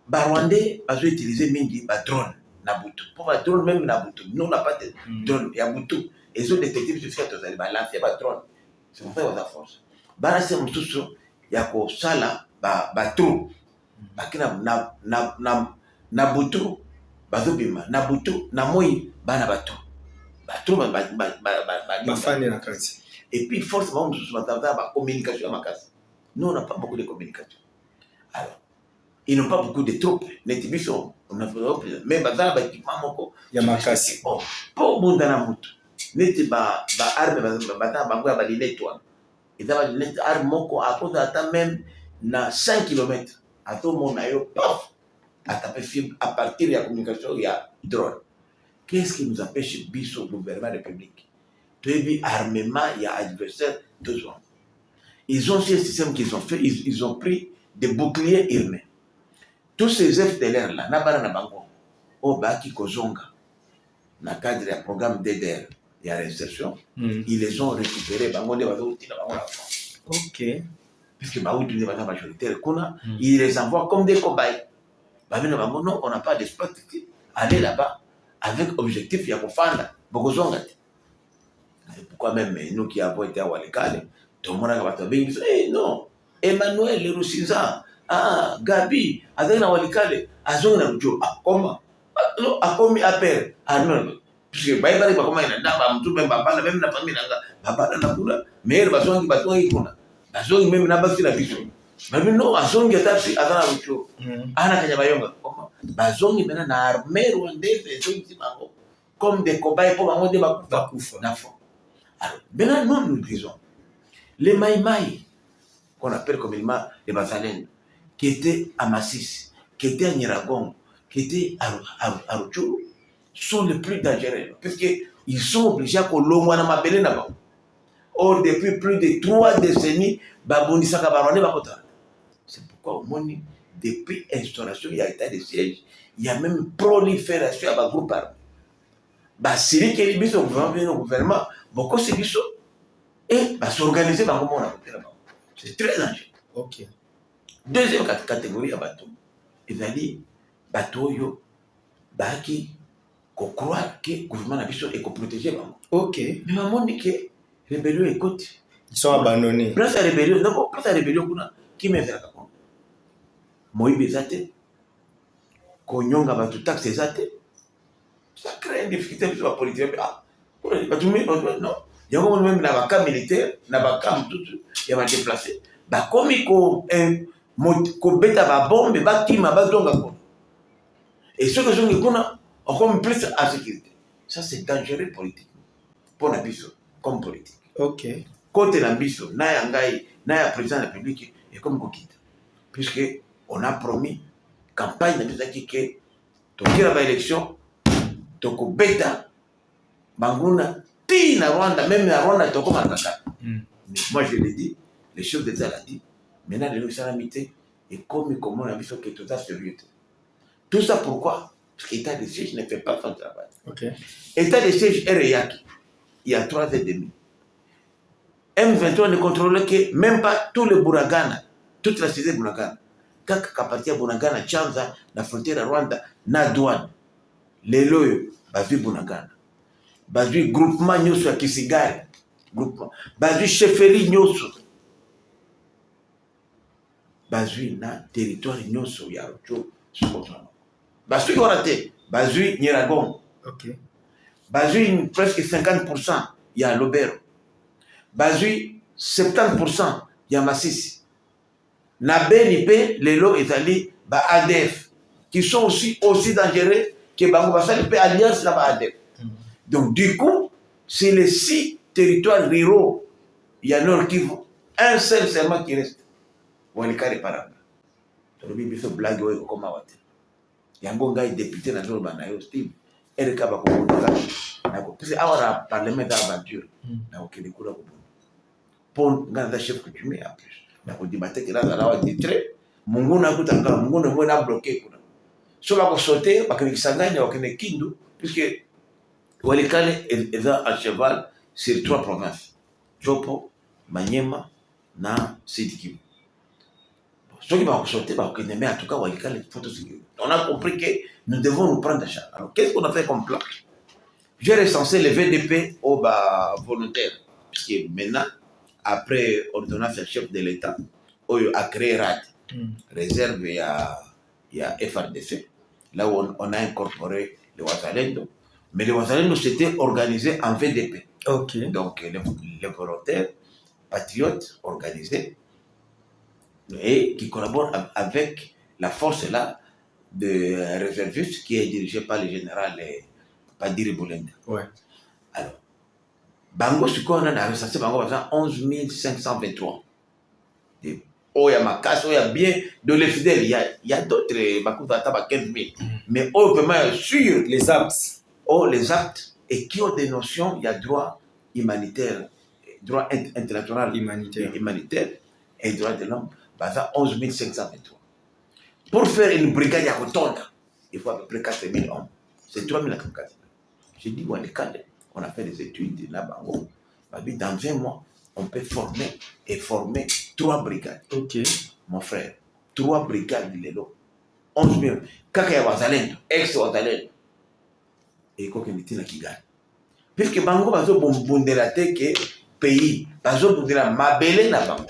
Barwandais, ils ont utilisé mingi ba drone na butu. Pour ba drone même na butu. Nous on n'a pas de drone, il y a butu. Et autres détectives jusqu'à tous les lancer ba drone. C'est pour ça qu'on a force. Bara c'est mususu ya ko sala ba trou. Bakina na butu bazobima na butu na moi bana bato. Bato ba fan na kati. Et puis forcément mususu ba communication ma casse. Nous on n'a pas beaucoup de communication. Alors, ils n'ont pas beaucoup de troupes. Les Tibisons, on a fait mais bazala ba équipement moko ya makasi. Oh, pour bundana mutu. Neti ba arme ba bango ba linetwa. Et ça va net arme moko à cause d'atteindre même na 5 km. À tout mon ayo paf à taper fibre à partir de la communication il y a drone. Qu'est-ce qui nous empêche biso gouvernement république? Puis armement il y a adversaire besoin. Ils ont ce système qu'ils ont fait, ils ont pris des boucliers humains. Tous ces FDLR là, nabara na bango, au baki kozonga, na cadre du programme DDR, il y a l'insertion, ils les ont récupérés, bango de bango outi na bango la France. Ok. Puisque bango outi na bango majoritaire, ils les envoient comme des cobayes. Bango non, on n'a pas d'espace ici, allez là-bas, avec objectif, il y a kofanda, bokozonga. C'est pourquoi même nous qui avons été à Walikale, tout le monde a dit, non, Emmanuel le Rusinza, Gabi, avec la Walikale, Azon na Ruchuru, comment? Non, a commis appel. Non, puisque Baïbari, comment il a dit, même papa, même la famille, papa, n'a pas mais elle va soigner, va soigner, Azon même n'a pas fait la vision. Mais non, Azon qui a tapé à la Ruchuru, Anna Kanyabayonga, comment? Bazon, il mène à armée rwandaise, comme des cobayes pour manger des bakoufa. Alors, maintenant, nous disons, les Maïmaï, qu'on appelle communément les Bazalènes, qui étaient à Massis, qui étaient à Nyiragongo, qui étaient à Ruchuru, sont les plus dangereux. Parce qu'ils sont obligés à Kolomwana Mabele Naba. Or, depuis plus de 3 décennies, Babonisaka Barwane Bakota. C'est pourquoi, au monde, depuis l'instauration, il y a état de siège, il y a même prolifération à la groupe armé. Basili qui est libre au gouvernement, beaucoup c'est biso et s'organiser dans le monde. C'est très dangereux. Ok. Deuxième catégorie à bateau, il a dit bateau yo baki qu'on croit que le gouvernement a biso et qu'on protège. Ok. Mais maman dit que rébellion écoute. Ils sont abandonnés. Place à rébellion, donc place à rébellion qui me fait la capon. Moïbe zate, konyonga batu taxe zate. Ça crée une difficulté pour la politique. Non. Il y a même un cas militaire, un cas tout, il y a déplacé. Comme il y a une bombe, il y a une bombe. Et ceux qui sont comme plus en sécurité. Ça, c'est dangereux politique. Pour la biso, comme politique. Ok. Côté la biso, na ya président de la République, et comme Kokita. Puisqu'on a promis, campagne de la que, donc il y a élection, toko beta banguna ti na Rwanda même na Rwanda toko makaka. Moi je l'ai dit, les chefs d'État l'ont dit. Maintenant les salamités et comme on a vu ce que tout ça sérieux. Tout ça pourquoi? Parce que l'État de siège ne fait pas son travail. Okay. État de siège REAC, il y a 3 ans et demi. M23 ne contrôlait que même pas tout le Bunagana, toute la cité Bunagana. Quand appartient à Bunagana, Chanza, la frontière à Rwanda, na douane. Lelo yo bazui Bunagana bazui groupement nyoso ya Kisigari groupement bazui chefferie nyoso bazui na territoire nyoso ya Ruchuru sokotono bazui orate bazui Nyiragongo. Ok. Bazui presque 50% ya Lobero bazui 70% ya Masisi na Beni pe lelo ezali ba ADF qui sont aussi dangereux que Bango Bassal peut alliance là-bas. Donc, du coup, c'est les 6 territoires ruraux il y a Nord Kivu, un seul seulement qui reste. Walikale Paranga. Tolobi biso blague oyo koma wate. Yango ngai député na Nord Banayo Steve. Erika bakobonola. Nako pese awara parlement d'aventure. Na okeli kula ko. Pour nganda chef coutumier en plus. Nako débattre que là la wa titre. Mungu na kutanga, mungu na mwana bloqué kuna. So ba ko sauter ba kene kisanganya ba kene kindu puisque Walikale est à cheval sur 3 provinces. Chopo, Maniema, na Sidi-Kivu. Ceux qui vont sauter, mais en tout cas, Walikale, on a compris que nous devons nous prendre en charge. Alors, qu'est-ce qu'on a fait comme plan? J'ai recensé les VDP aux volontaires. Puisque maintenant, après ordonnance du chef de l'État, on a créé RAD, réserve, il y a FRDC, là où on a incorporé le Wazalendo. Mais le Wazalendo s'était organisé en VDP. Ok. Donc, les volontaires, patriotes organisés, et qui collaborent avec la force là de réservistes qui est dirigée par le général Padiri Boulenda. Ouais. Alors, Bango, ce qu'on a recensé, Bango, 11 523. Oh, il y a ma casse, il y a bien de les fidèles, il y a d'autres, Bakuta 15 000. Mais oh, vraiment sur les actes. Oh, les actes, et qui ont des notions, il y a droit humanitaire, droit international humanitaire et droit de l'homme. 11 523. Pour faire une brigade à Rotonda, il faut à peu près 4 000 hommes. C'est 3 000 à 4 000. J'ai dit, on a fait des études là-bas. Dans 20 mois, on peut former 3 brigades. Ok. Mon frère, 3 brigades de l'élo. 11 000. Kaka Wazalendo, ex-Wazalendo. Et quoi que nous disons qui gagne. Puisque Bango va se bondela que pays, bazo bondela mabele na Bango.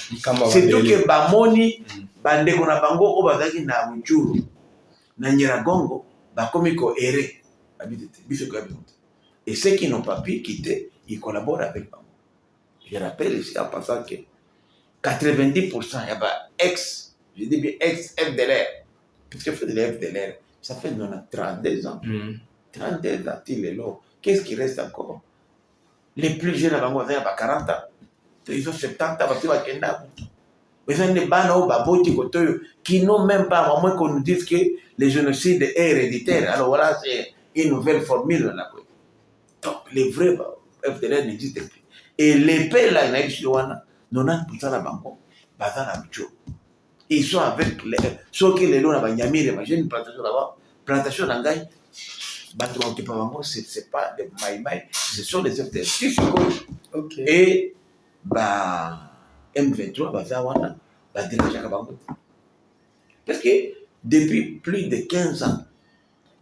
C'est tout que Bamoni, bandeko na Bango, o bazaki na Uchuru, na Nyiragongo, bakomiko ere. Et ceux qui n'ont pas pu quitter, ils collaborent avec Bango. Je rappelle ici en passant que 90% il y a je dis bien ex-FDLR. Puisque FDLR, ça fait 32 ans. 32 ans, il est là. Qu'est-ce qui reste encore? Les plus jeunes à Bango, ils ont 40 ans. Ils ont 70 ans, ils ont des bannes qui n'ont même pas, à moins qu'on nous dise que le génocide est héréditaire. Alors voilà, c'est une nouvelle formule. Donc, les vrais FDLR n'existent plus. Et les pays là, 90% de Bango, ils sont avec ceux qui les donnent à Banyamir, j'ai une plantation là-bas, plantation d'Angaï. C'est pas des maïmaï, ce sont des FDLR. Okay. Et M23, parce que depuis plus de 15 ans,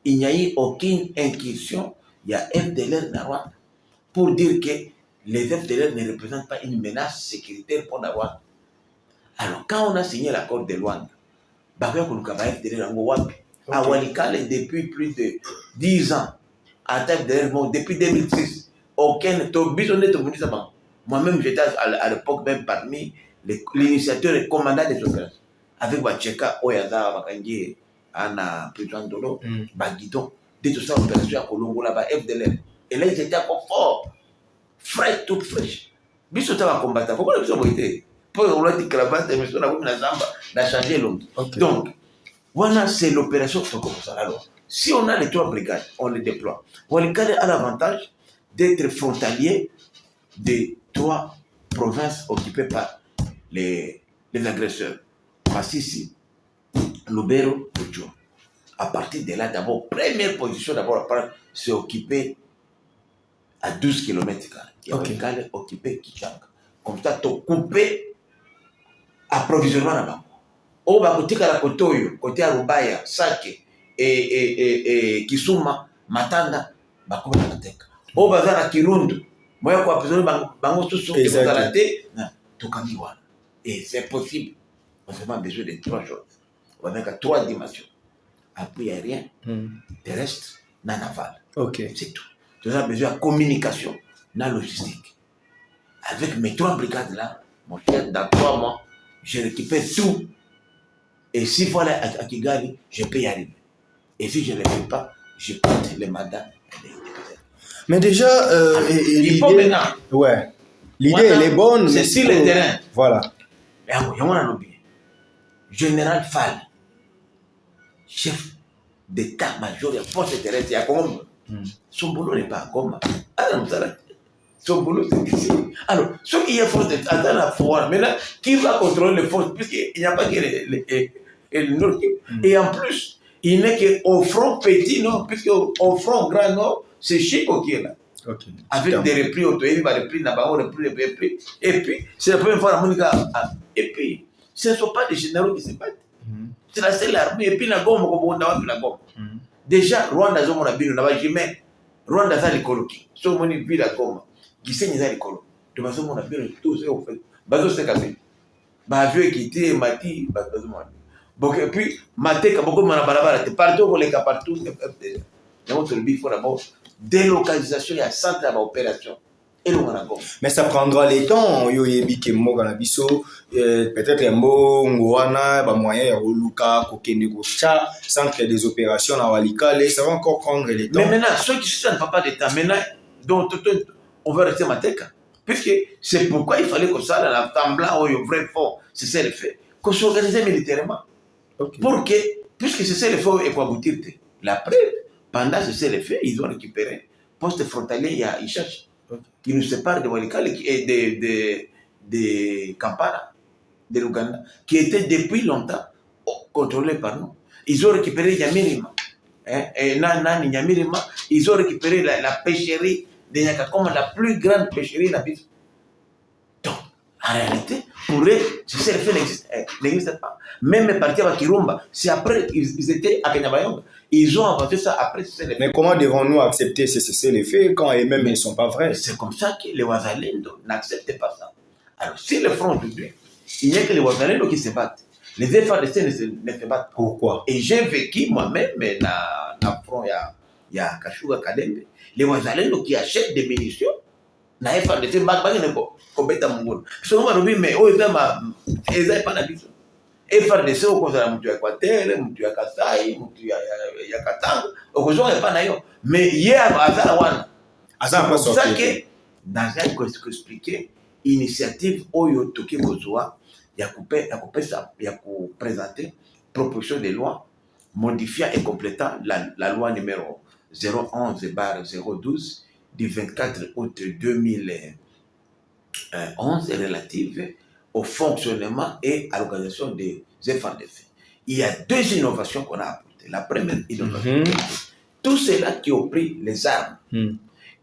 il n'y a eu aucune incursion, il y a FDLR dans Rwanda pour dire que les FDLR ne représentent pas une menace sécuritaire pour la Rwanda. Alors, quand on a signé l'accord de Luanda, à Walikale, depuis plus de 10 ans, à depuis 2006, aucun moi-même, j'étais à l'époque même parmi l'initiateur et commandant des opérations. Avec Wacheka, Oyada, Bakangi, Anna, Président Dolo, Baguidon, des tout ça, opération à Colombo, là-bas, FDLR. Et là, ils étaient encore forts, frais, tout fraîche. Bissota va combattre. Pourquoi ils ont été? Pour on a dit cravate, mais on a vu la zamba, on a changé l'homme. Donc, voilà, c'est l'opération comme ça. Alors, si on a les 3 brigades, on les déploie. Walikale a l'avantage d'être frontalier des 3 provinces occupées par les agresseurs. Masisi, Lubero, Rutshuru. À partir de là, d'abord, première position, d'abord, c'est occupé à 12 km. Et Walikale occupé Kichanga. Comme ça, tu coupé approvisionnement là-bas. Au Bakotika la Kotoyo, côté Arubaya, Sake et Kisuma, Matanda, Bakoba la Teka. Au Bazara Kirundu, moi, quoi, Bango Susu, et Tokamiwa. Et c'est possible. On a vraiment besoin de 3 choses. On a 3 dimensions. Appui aérien, terrestre, naval. C'est tout. Tu as besoin de communication, de logistique. Avec mes 3 brigades là, mon cher, dans 3 mois, je récupère tout. Et s'il faut aller à Kigali, je peux y arriver. Et si je ne le fais pas, je porte les mandats. Mais déjà, il faut maintenant. Ouais. L'idée, elle est bonne. C'est sur le terrain. Voilà. Mais il y a un lobby. Général Fall, chef d'état-major de la force terrestre, il y a Goma. Son boulot n'est pas à Goma. Son boulot, c'est ici. Alors, ce qui est force d'état dans la foire, maintenant, qui va contrôler les forces, puisqu'il n'y a pas que le Nord. Et en plus, il n'est qu'au front petit Nord, puisqu'au front grand Nord, c'est Chico qui est là. Okay. Avec des repris auto, il va repris là-bas, repris. Et puis, c'est la première fois la Monica. Et puis, ce ne sont pas des généraux qui se battent. C'est la seule armée. Et puis, la gomme, la gomme. Déjà, Rwanda, on a vu, on a jamais. Rwanda, ça les coloqué. Si on a vu la gomme, qui saigne ça les colo. De toute façon, on a vu tout ça, en fait. Bazo, c'est cassé. Bazo est quitté, Mati, Bazo, donc, et puis, Maté, Kaboko, Manabalabara, partout, on les cas partout. Il faut d'abord délocalisation et centre d'opération. Mais ça prendra les temps. Peut-être un mot, un moyen, centre des opérations à Walikale, ça va encore prendre les temps. Mais maintenant, ceux qui ne font pas de temps, maintenant, donc, on va rester Mateka. Puisque c'est pourquoi il fallait que ça, dans la temps blanc, au vrai fort, c'est ça le fait, qu'on s'organise militairement. Okay. Pour que, puisque c'est ça le fait, et pour aboutir, la preuve, pendant ce c'est le fait, ils ont récupéré poste frontalier, il y a Ishachi, qui nous sépare de Walikale et de Kampala, de l'Ouganda, qui était depuis longtemps contrôlé par nous. Ils ont récupéré Yamirima. Ils ont récupéré la pêcherie de Nyakakoma, la plus grande pêcherie de la ville. Donc, en réalité, pour eux, ce fait n'existe pas. Même les partis à Kirumba, c'est après, ils étaient à Kenyabayonga. Ils ont inventé ça après CCLF. Mais comment devons-nous accepter ces CCLF quand eux-mêmes ils ne sont pas vrais? C'est comme ça que les Wazalendo n'acceptent pas ça. Alors, si le front aujourd'hui, il n'y a que les Wazalendo qui se battent. Les FARDC ne se battent. Pourquoi? Et j'ai vécu moi-même dans le front, il y a Kashuga Kadembe. Les Wazalendo qui achètent des munitions, na FARDC, ils mais ils n'ont pas d'habitude. FARDC au conseil mutu ya Equateur, mutu ya Kasai, mutu ya Katanga, au conseil pas nayo. Mais hier Azara c'est pour ça que dans un contexte expliqué, initiative Oyo Toki Kozwa, il y a présenter proposition de loi modifiant et complétant la loi numéro 011/012 du 24 août 2011 relative au fonctionnement et à l'organisation des FARDC. Il y a deux innovations qu'on a apportées. La première innovation, tous ceux-là qui ont pris les armes,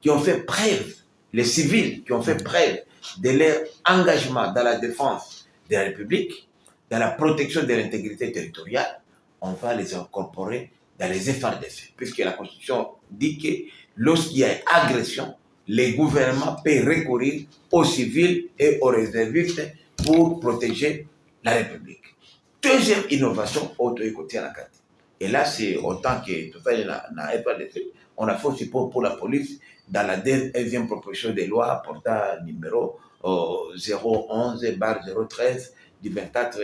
qui ont fait preuve, les civils qui ont fait preuve de leur engagement dans la défense de la République, dans la protection de l'intégrité territoriale, on va les incorporer dans les FARDC, puisque la Constitution dit que lorsqu'il y a agression, les gouvernements peuvent recourir aux civils et aux réservistes pour protéger la République. Deuxième innovation, auto-écoutée à la carte. Et là, c'est autant que tout ça, on a fait aussi pour la police dans la deuxième proposition de loi portant numéro 011/013 du 24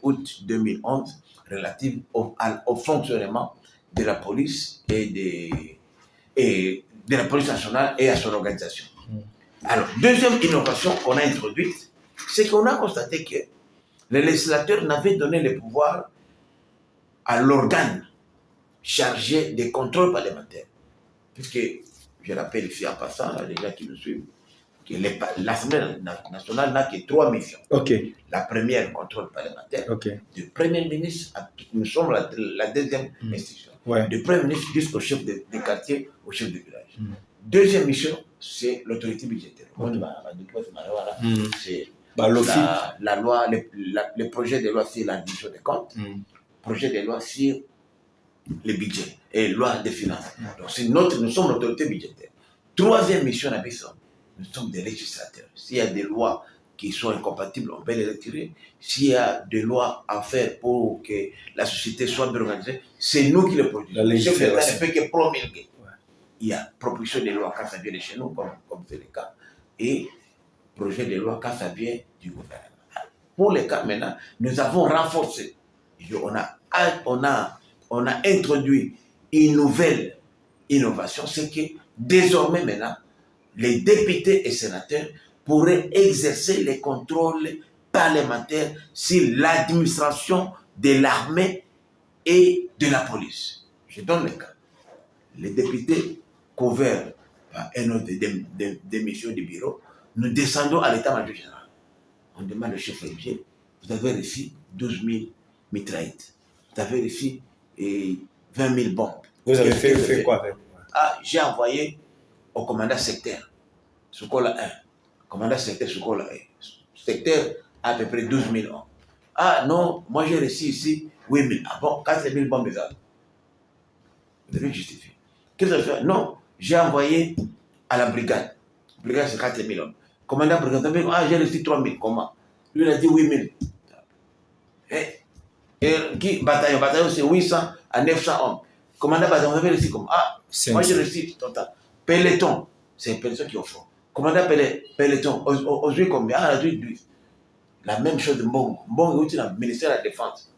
août 2011 relative au fonctionnement de la police et de la police nationale et à son organisation. Alors, deuxième innovation qu'on a introduite, c'est qu'on a constaté que les législateurs n'avaient donné le pouvoir à l'organe chargé des contrôles parlementaires. Puisque, je rappelle ici en passant, les gens qui nous suivent, que l'Assemblée nationale n'a que 3 missions. Okay. La première, contrôle parlementaire. Okay. Du Premier ministre, nous sommes la deuxième institution. Ouais. Du Premier ministre jusqu'au chef de quartier, au chef de village. Deuxième mission, c'est l'autorité budgétaire. C'est la loi, le projet de loi sur la division des comptes, projet de loi sur le budget et loi des finances. Donc nous sommes l'autorité budgétaire. Troisième mission, nous sommes des législateurs. S'il y a des lois qui sont incompatibles, on peut les retirer. S'il y a des lois à faire pour que la société soit bien organisée, c'est nous qui les produisons. Le chef d'État ne fait que promulguer. Il y a proposition de loi quand ça vient de chez nous, comme c'est le cas, et projet de loi quand ça vient du gouvernement. Pour les cas maintenant, nous avons renforcé. On a introduit une nouvelle innovation, c'est que désormais maintenant, les députés et sénateurs pourrait exercer les contrôles parlementaires sur l'administration de l'armée et de la police. Je donne le cas. Les députés couverts par un ordre de mission du bureau, nous descendons à l'état-major général. On demande au chef religieux, vous avez reçu 12 000 mitraillettes, vous avez reçu 20 000 bombes. Vous avez fait quoi avec? Ah, j'ai envoyé au commandant secteur, Soukola 1, commandant secteur Soukola 1, secteur à peu près 12 000 hommes. Ah non, moi j'ai reçu ici 8 000. Ah bon, 4 000 bombes déjà. Vous devez justifier. Qu'est-ce que je fais? Non, j'ai envoyé à la brigade. La brigade c'est 4 000 hommes. Commandant brigade, ah j'ai reçu 3 000. Comment? Lui il a dit 8 000. Et qui bataillon? Bataillon c'est 800 à 900 hommes. Commandant bataillon, vous avez reçu comment? Ah, moi j'ai reçu total. Peloton, c'est un peloton qui offre. Commandant peloton, aujourd'hui combien? Ah, aujourd'hui 12. La même chose de Mbongo. Mbongo est dans le ministère de la Défense.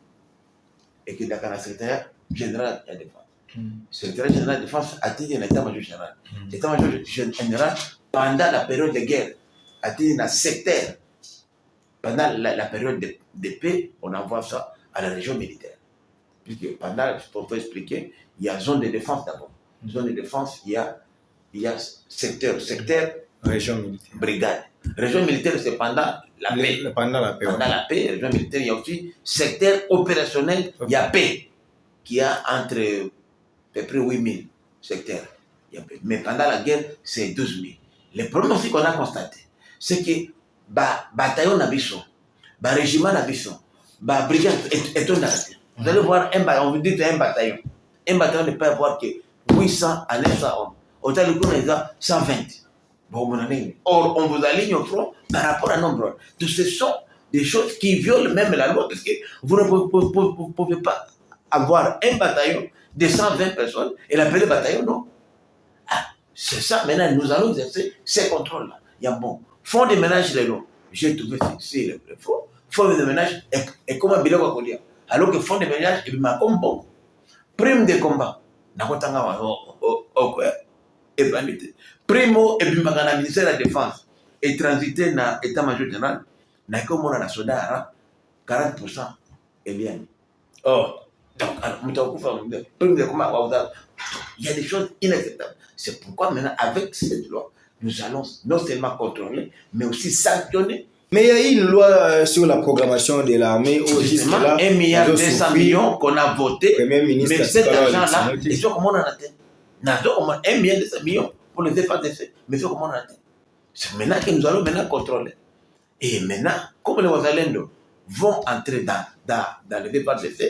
Et que dans le secrétaire général de la Défense. Le secrétaire général de la Défense a été dans l'état-major général. L'état-major général, pendant la période de guerre, a été dans le secteur. Pendant la période de paix, on envoie ça à la région militaire. Puisque pendant, pour vous expliquer, il y a zone de défense d'abord. Zone de défense, il y a secteur, région militaire. Brigade. Région militaire, c'est pendant la paix. Pendant la paix. Pendant la paix, région militaire, il y a aussi secteur opérationnel, il y a paix, qui a entre à peu près 8 000 secteurs. Mais pendant la guerre, c'est 12 000. Le problème aussi qu'on a constaté, c'est que bataillon n'abissons, régiment n'abissons, brigade est un arrêté. Vous allez voir on vous dit un bataillon. Un bataillon ne peut avoir que 800 à 900 hommes. Autant le coup, on a 120. Or, on vous aligne au front par rapport à nombre. Tout ce sont des choses qui violent même la loi, parce que vous ne pouvez pas avoir un bataillon de 120 personnes et l'appeler bataillon, non. Ah, c'est ça, maintenant, nous allons exercer ces contrôles-là. Il y a bon, fonds de ménage, les lots. J'ai trouvé ici le fonds de ménage est comme un bilan à dire. Alors que fonds de ménage, il m'a comme bon. Prime de combat. Primo et puis le ministère de la Défense et transité dans l'état-major général, n'a comme on a la soda 40% et bien. Oh. Donc, il y a des choses inacceptables. C'est pourquoi maintenant, avec cette loi, nous allons non seulement contrôler, mais aussi sanctionner. Mais il y a une loi sur la programmation de l'armée où justement 1,2 milliard qu'on a voté, mais cet argent-là, ils sont comment on en atteint? Nous avons 1,2 milliard pour les FADC, mais c'est comment on atteint? C'est maintenant que nous allons maintenant contrôler. Et maintenant, comme les Ouazalendo vont entrer dans les FADC,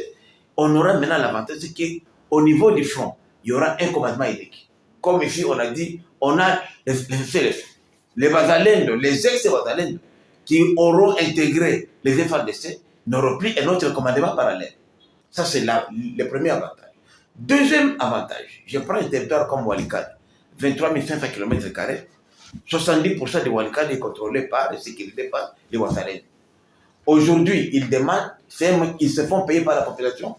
on aura maintenant l'avantage qu'au niveau du front, il y aura un commandement unique. Comme ici, on a dit, on a les Ouazalendo, les ex-Ouazalendo, qui auront intégré les FADC, n'auront plus un autre commandement parallèle. Ça, c'est le premier avantage. Deuxième avantage, je prends un territoire comme Walikale, 23 500 km², 70% de Walikale est contrôlé par la sécurité par les Ouazalendo. Aujourd'hui, ils demandent, ils se font payer par la population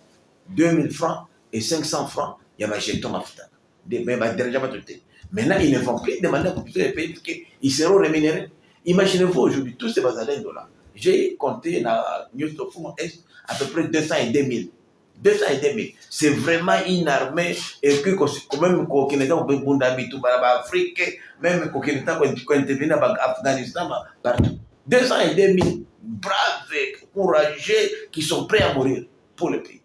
2000 francs et 500 francs, il y a un jeton à faire. Maintenant, ils ne vont plus demander à la population de payer parce qu'ils seront rémunérés. Imaginez-vous aujourd'hui, tous ces Ouazalendo-là, j'ai compté dans News of Est à peu près 202 000. 202 000. C'est vraiment une armée, et que même quand on est dans l'Afrique, même quand on est dans l'Afghanistan, partout. 202 000 braves, courageux, qui sont prêts à mourir pour le pays.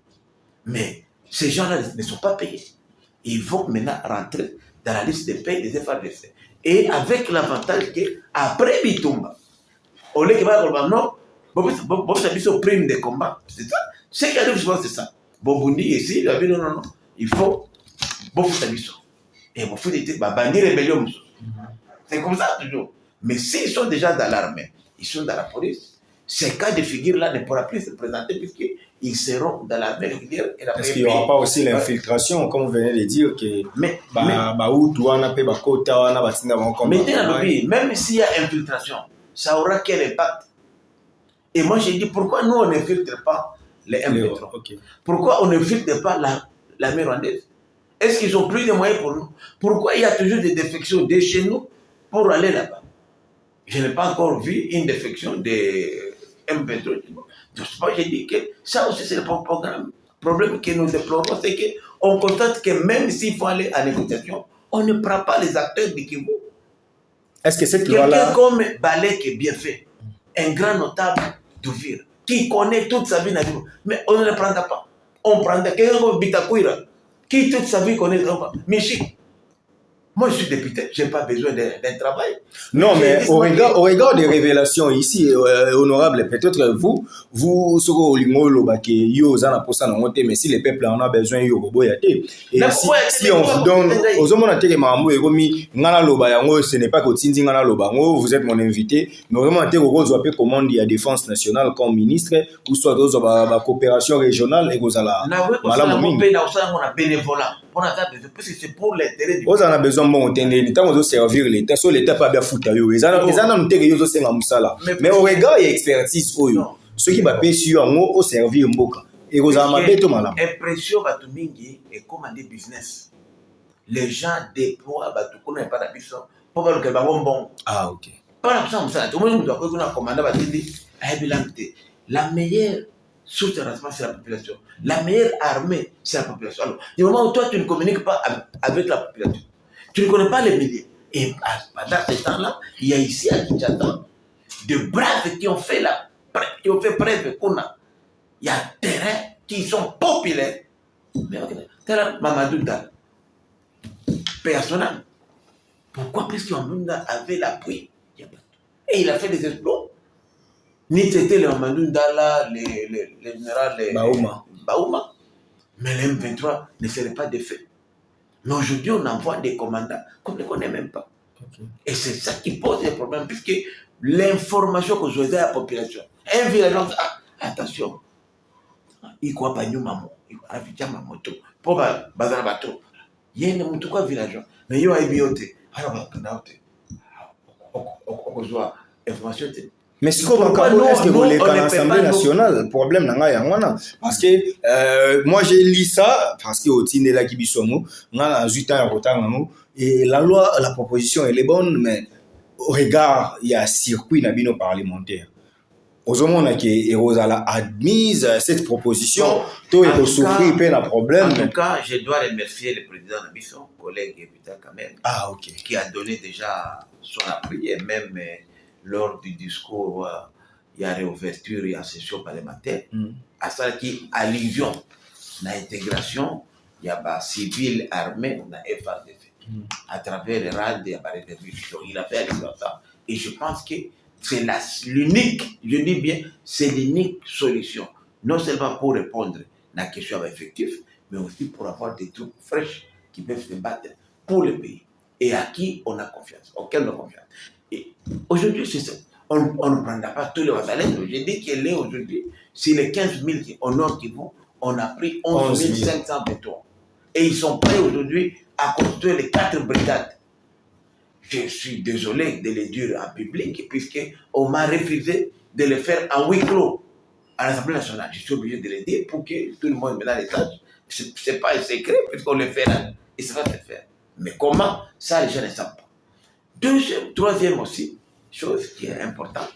Mais ces gens-là ne sont pas payés. Ils vont maintenant rentrer dans la liste des pays des FADC. Et avec l'avantage qu'après Bitumba, au lieu que non, vous savez, au prime de combat, c'est ça. Ce qui arrive souvent, c'est ça. Bobundi ici, il a dit non, il faut beaucoup d'habitude. Et il faut dire, bandir rébellion. C'est comme ça toujours. Mais s'ils sont déjà dans l'armée, ils sont dans la police, ces cas de figure-là ne pourront plus se présenter puisqu'ils seront dans l'armée régulière. Est-ce qu'il n'y aura pas aussi l'infiltration, comme vous venez de dire, que même s'il y a infiltration, ça aura quel impact? Et moi, j'ai dit, pourquoi nous, on n'infiltre pas les M23? Pourquoi on ne filtre pas l'armée rwandaise? Est-ce qu'ils ont plus de moyens pour nous? Pourquoi il y a toujours des défections de chez nous pour aller là-bas? Je n'ai pas encore vu une défection de M23. J'ai dit que ça aussi, c'est le problème que nous déplorons, c'est qu'on constate que même s'il faut aller à négociation, on ne prend pas les acteurs du Kivu. Est-ce que cette Quelqu'un loi-là... comme Balek est bien fait, un grand notable d'Ouvir, qui connaît toute sa vie, mais on ne le prendra pas. On prendra quelqu'un comme Bitakuira, qui toute sa vie connaît Michi. Moi, je suis député, je n'ai pas besoin d'un travail. Non, mais au regard des révélations ici, honorable, peut-être vous serez au Lingolo, mais si le peuple en a besoin, il y a si on vous donne, ce n'est pas que vous êtes mon invité, mais vraiment, comment il y a défense nationale comme ministre, ou soit la coopération régionale, et vous allez bénévolat. C'est pour l'intérêt du vous en avez besoin de servir l'État, so l'État pas bien foutu. Mais au regard et expertise, ceux qui va sur au servir Mboka. Et vous en avez tout mal. Impression Batumingi est comme un business. Les gens déploient Batuko n'est pas d'habitude pour voir que bon. Ah ok. Par exemple, ça, tout le monde doit commander la meilleure source de renseignement, c'est la population. La meilleure armée, c'est la population. Alors, du moment où toi, tu ne communiques pas avec la population, tu ne connais pas les milliers. Et pendant ce temps-là, il y a ici à Kinshasa de braves qui ont fait preuve qu'on a. Il y a des terrains qui sont populaires. Mais tel Mamadou Dal, personnel. Pourquoi? Parce qu'Mamadou avait l'appui. Et il a fait des exploits. Ni c'était le Mamadou Dala, les généraux Baouma. Mais le M23 ne serait pas défait. Mais aujourd'hui, on envoie des commandants qu'on ne connaît même pas. Okay. Et c'est ça qui pose des problèmes, puisque l'information que je donne à la population, un villageois, attention, il croit pas nous maman, il croit à ma moto, pour bazar bateau. Il y a une moto quoi villageois, mais il y a une bioté. Alors, on reçoit information. Mais ce est-ce que vous l'avez à l'Assemblée nationale, problème parce que moi j'ai lu ça parce que au Tine la Kibisomo, on a 8 ans en retard et la loi, la proposition elle est bonne, mais au regard il y a circuit nabino parlementaire. Aux hommes on a qui Rosala admise cette proposition, tout est souffrir peine à problème. En tout cas, je dois remercier le président Nabisson, collègue Peter Kamel, qui a donné déjà son appui et même lors du discours, il y a réouverture et en session parlementaire, à ça qui allusion à l'intégration, il y a civil armé, on a FARDF, à travers les RAD, il y a il a fait ça. Et je pense que c'est l'unique, je dis bien, c'est l'unique solution, non seulement pour répondre à la question effective, mais aussi pour avoir des troupes fraîches qui peuvent se battre pour le pays et à qui on a confiance, auquel on a confiance. Et aujourd'hui, c'est ça. On ne prendra pas tous les vassalaires. J'ai dit qu'il est aujourd'hui, si les 15 000 au nord qui vont, on a pris 11 500 bétons. Et ils sont prêts aujourd'hui à construire les 4 brigades. Je suis désolé de les dire en public, puisqu'on m'a refusé de le faire en huis clos à l'Assemblée nationale. Je suis obligé de le dire pour que tout le monde me donne les tâches. Ce n'est pas un secret, puisqu'on le fait là. Et ça va se faire. Mais comment? Ça, les gens ne savent pas. Troisième aussi, chose qui est importante,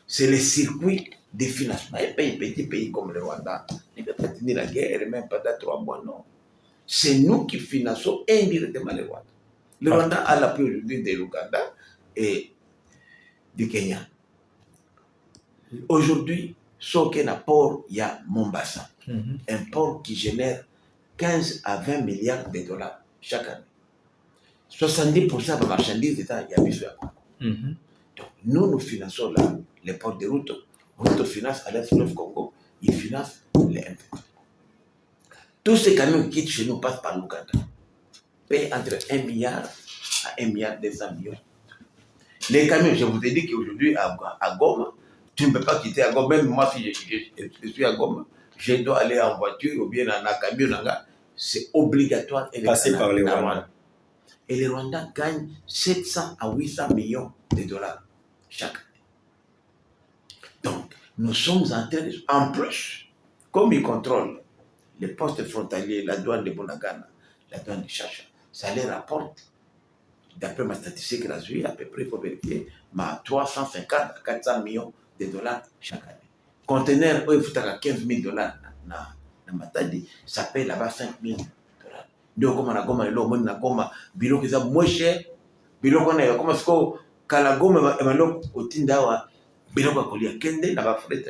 c'est le circuit de financement. Un petit pays comme le Rwanda ne peut pas tenir la guerre, même pendant 3 mois, non. C'est nous qui finançons indirectement le Rwanda. Le Rwanda a l'appui aujourd'hui de l'Ouganda et du Kenya. Aujourd'hui, sur un port, il y a Mombasa, un port qui génère 15 à 20 milliards de dollars chaque année. 70% de marchandises, il y a mis sur la Congo. Donc, nous finançons les ports de route. Route finance à l'Est Congo, ils financent les M23. Tous ces camions qui quittent chez nous passent par l'Ouganda. Payent entre 1 milliard à 1 milliard 200 millions. Les camions, je vous ai dit qu'aujourd'hui, à Goma, tu ne peux pas quitter à Goma. Même moi, si je suis à Goma, je dois aller en voiture ou bien en camion. C'est obligatoire. Passer par les Rwandais. Et les Rwandais gagnent 700 à 800 millions de dollars chaque année. Donc, nous sommes en train de... En plus, comme ils contrôlent les postes frontaliers, la douane de Bunagana, la douane de Chacha, ça les rapporte d'après ma statistique gratuite, à peu près, il faut vérifier, ma 350 à 400 millions de dollars chaque année. Conteneur, il faut 15 000 dollars dans Matadi, ça paye là-bas 5 000 dollars. Donc, comme on a goma, on a goma, bilo qui est moins cher, bilo qu'on a, comme est-ce que Kalagoma, au Tindawa, bilo qu'on a collé, Kende, là-bas, frais,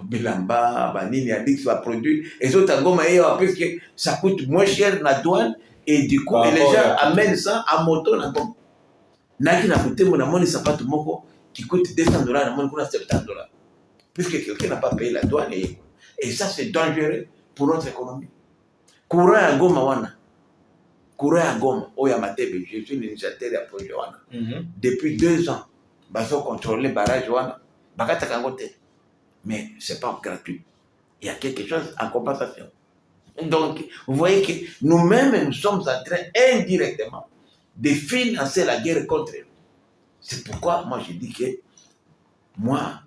Bilamba, Banini, Adix va produire, et les autres goma, parce que ça coûte moins cher la douane, et du coup, les gens amènent ça à moto, na goma. Naki na coûté, mon amoni, ça pas tout moko, qui coûte 200 dollars, na mon coûte 70 dollars. Puisque quelqu'un n'a pas payé la douane, et ça, c'est dangereux pour notre économie. Courant à Goma, wana. Courant à Goma, Oyamatebe, je suis l'initiateur de projet wana. Depuis 2 ans, ils ont contrôlé le barrage wana. Bakata Kangote. Mais ce n'est pas gratuit. Il y a quelque chose en compensation. Donc, vous voyez que nous-mêmes, nous sommes en train indirectement de financer la guerre contre eux. C'est pourquoi moi je dis que moi,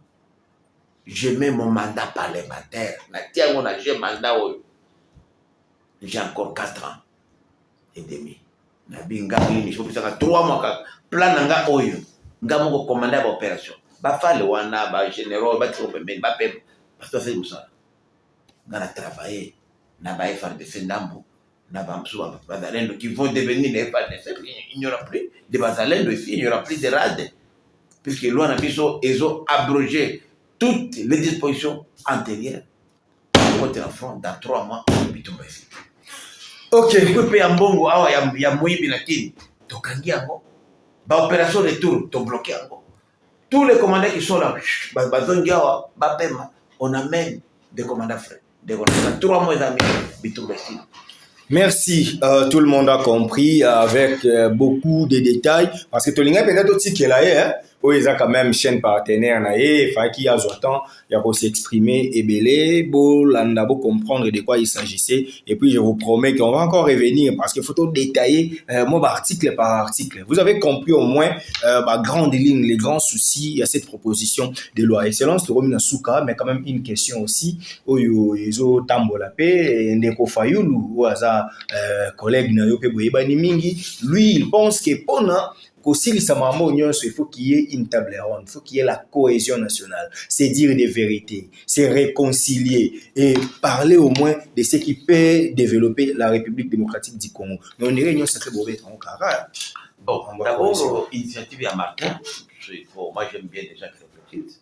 je mets mon mandat parlementaire. J'ai encore 4 ans et demi. Je peux 3 mois. Plan nanga oyo. Nga moko commander l'opération. Bafale wana, ba généraux, ba tropemé, ba pem. Parce que c'est comme ça. Nga na travailler. Na ba FARDC ndambo. Na ba msou ba bazalendo qui vont devenir les FARDC. Il n'y aura plus de bazalendo ici, il n'y aura plus de rade. Puisque loi na biso, ils ont abrogé toutes les dispositions antérieures. Contre la front dans 3 mois, bitumba ici. Ok. Kupe ya mbongo awa ya muibi na kini. Tokangi yango. Ba opération de tour, to bloqué yango. Tous les commandants qui sont là, bazongi awa, ba pema, on amène des commandants frais. Des commandants 3 mois d'amis, bitumba ici. Merci, tout le monde a compris avec beaucoup de détails parce que Tolinga peut-être aussi qu'il a hein. Il y a quand même chaîne partenaire il faut qu'il y a temps il y a pour s'exprimer et belé beau landa beau comprendre de quoi il s'agissait et puis je vous promets qu'on va encore revenir parce qu'il faut tout détailler mot article par article. Vous avez compris au moins grande ligne les grands soucis à cette proposition de loi. Excellence Romina Souka, mais quand même une question aussi oyo ezo tambola pe ndeko Fayulu ou aza collègue na yo pe boyebani mingi, lui il pense que pona aussi, il faut qu'il y ait une table ronde, il faut qu'il y ait la cohésion nationale, c'est dire des vérités, c'est réconcilier et parler au moins de ce qui peut développer la République démocratique du Congo. Mais on dirait que c'est très beau être en carré. Bon, d'abord, l'initiative à Martin, moi j'aime bien les gens qui réfléchissent,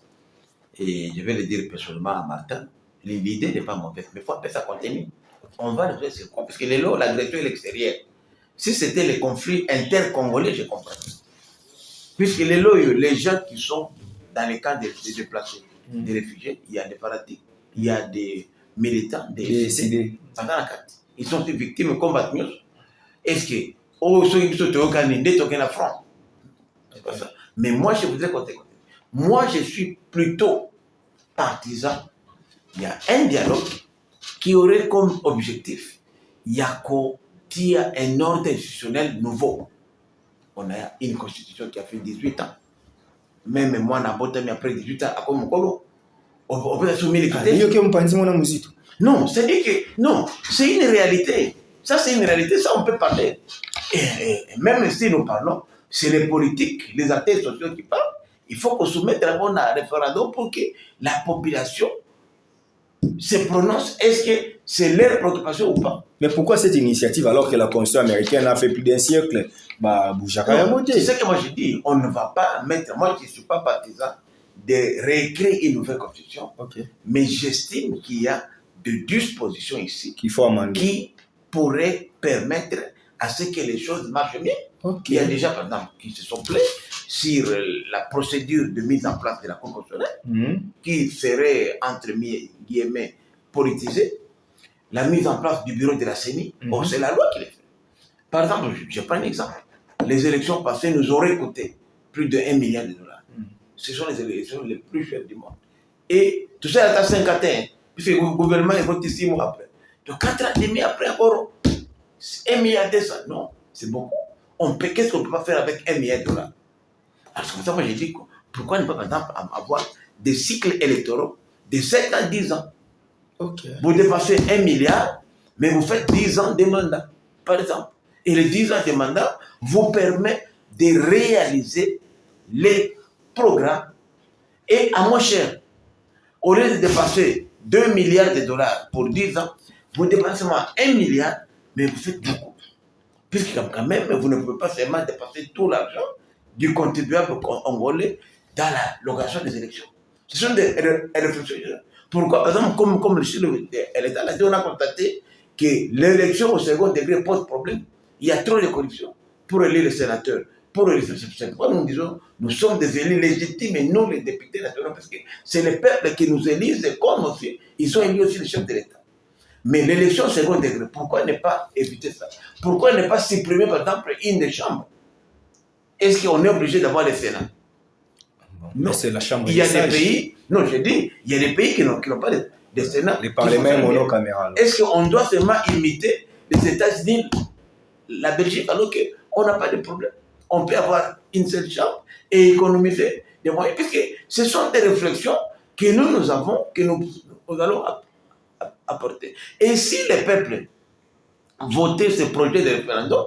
et je vais le dire personnellement à Martin, l'idée n'est pas mauvaise, mais il faut appeler ça contenu. On va le faire sur quoi? Parce que l'agression est l'extérieur. Si c'était les conflits inter-congolais, je comprends. Puisque les gens qui sont dans les camps des déplacés, des réfugiés, il y a des fanatiques, il y a des militants, des CD. Ils sont des victimes combattantes. Est-ce que ceux qui sont organisés, ils sont front? C'est pas ça. Mais moi, je voudrais compter. Moi, je suis plutôt partisan. Il y a un dialogue qui aurait comme objectif, il y a un ordre institutionnel nouveau. On a une constitution qui a fait 18 ans. Même moi, après 18 ans, on peut assumer l'équité. Non, c'est-à-dire que non, c'est une réalité. Ça, c'est une réalité, ça, on peut parler. Et même si nous parlons, c'est les politiques, les acteurs sociaux qui parlent. Il faut qu'on soumette un référendum pour que la population se prononce. Est-ce que c'est leur préoccupation ou pas? Mais pourquoi cette initiative alors que la Constitution américaine a fait plus d'un siècle? C'est ce que moi je dis. On ne va pas mettre. Moi je ne suis pas partisan de réécrire une nouvelle Constitution. Okay. Mais j'estime qu'il y a des dispositions ici qu'il faut amender, qui pourraient permettre à ce que les choses marchent mieux. Okay. Il y a déjà, par exemple, qui se sont plaints sur la procédure de mise en place de la Cour constitutionnelle, qui serait, entre guillemets, politisée. La mise en place du bureau de la CENI, c'est la loi qui le fait. Par exemple, je prends un exemple. Les élections passées nous auraient coûté plus de 1 milliard de dollars. Ce sont les élections les plus chères du monde. Et tout ça est à 51, puisque le gouvernement est voté 6 mois après. Donc 4 ans et demi après, encore 1 milliard de dollars. Non, c'est beaucoup. Qu'est-ce qu'on ne peut pas faire avec 1 milliard de dollars? Alors, c'est comme ça que moi j'ai dit, pourquoi ne pas, par exemple, avoir des cycles électoraux de 7 à 10 ans? Okay. Vous dépassez 1 milliard, mais vous faites 10 ans de mandat, par exemple. Et les 10 ans de mandat vous permettent de réaliser les programmes et à moins cher. Au lieu de dépenser 2 milliards de dollars pour 10 ans, vous dépensez seulement 1 milliard, mais vous faites beaucoup. Puisque quand même, vous ne pouvez pas seulement dépenser tout l'argent du contribuable congolais dans la location des élections. Ce sont des réflexions. Pourquoi? Par exemple, comme l'État l'a dit, on a constaté que l'élection au second degré pose problème. Il y a trop de corruption pour élire les sénateurs. Pour élire, c'est pourquoi nous disons, nous sommes des élus légitimes et nous les députés nationaux, parce que c'est le peuple qui nous élise et comme aussi, ils sont élus aussi les chefs de l'État. Mais l'élection au second degré, pourquoi ne pas éviter ça? Pourquoi ne pas supprimer par exemple une des chambres? Est-ce qu'on est obligé d'avoir le Sénat? Non, c'est la chambre. Il y a des pays, non, je dis, il y a des pays qui n'ont pas de Sénat. Les parlements monocaméral. Est-ce qu'on doit seulement imiter les États-Unis, la Belgique, alors qu'on n'a pas de problème? On peut avoir une seule chambre et économiser des moyens, puisque ce sont des réflexions que nous avons, que nous allons apporter. Et si les peuples votaient ce projet de référendum,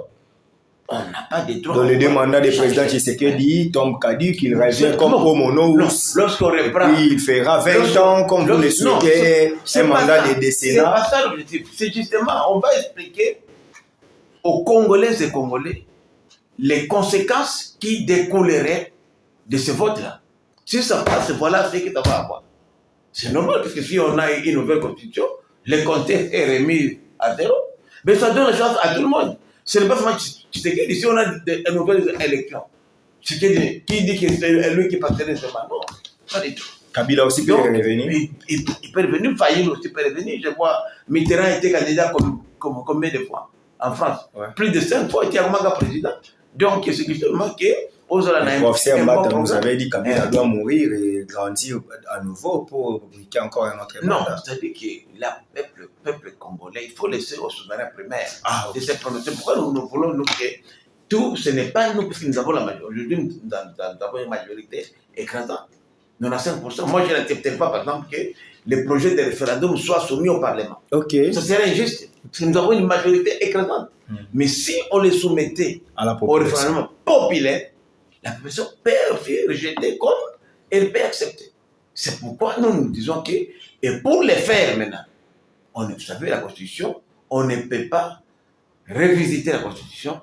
on n'a pas de droit. Dans les deux mandats du président Tshisekedi, Tom Kadi, qu'il revient comme Omonous. Lorsqu'on reprend. Puis il fera 20 ans, comme vous le souhaitez, un mandat de décennat. C'est pas ça l'objectif. C'est justement, on va expliquer aux Congolais et Congolais les conséquences qui découleraient de ce vote-là. Si ça passe, voilà ce que ça va avoir. C'est normal, parce que si on a une nouvelle constitution, le compte est remis à zéro. Mais ça donne la chance à tout le monde. Ce n'est pas seulement Tshisekedi, si on a une nouvelle élection. Qui dit que c'est lui qui passerait seulement? Non, pas du tout. Kabila aussi peut revenir. Il peut revenir, Faïl aussi peut revenir. Je vois, Mitterrand était candidat comme combien de fois en France? Ouais. Plus de 5 fois, il était un président. Donc, c'est justement que le professeur Mbata nous avait dit que Kabila doit mourir et grandir à nouveau pour briquer encore un autre mandat. Non, c'est-à-dire que le peuple congolais, il faut laisser au souverain primaire de se prononcer. Pourquoi nous voulons nous que tout, ce n'est pas nous, parce que nous avons la majorité. Aujourd'hui, nous avons une majorité écrasante, 95%. Moi, je n'accepterai pas, par exemple, que les projets de référendum soient soumis au Parlement. Okay. Ça serait injuste, parce que nous avons une majorité écrasante. Mais si on les soumettait au référendum populaire, la population peut aussi rejeter comme elle peut accepter. C'est pourquoi nous disons que, et pour les faire maintenant, vous savez, la Constitution, on ne peut pas revisiter la Constitution,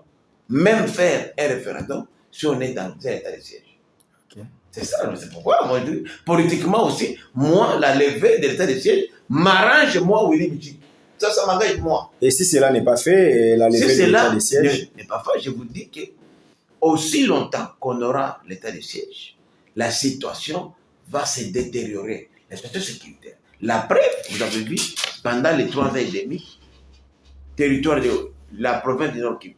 même faire un référendum si on est dans un état de siège. Okay. C'est ça, c'est pourquoi, moi, politiquement aussi, moi, la levée de l'état de siège m'arrange, moi, Willy Bichi. Ça m'engage, moi. Et si cela n'est pas fait, la levée de l'état de siège n'est pas fait, je vous dis que aussi longtemps qu'on aura l'état de siège, la situation va se détériorer, la situation sécuritaire. La preuve, vous avez vu, pendant les 3 ans et demi, territoire de la province du Nord Kivu,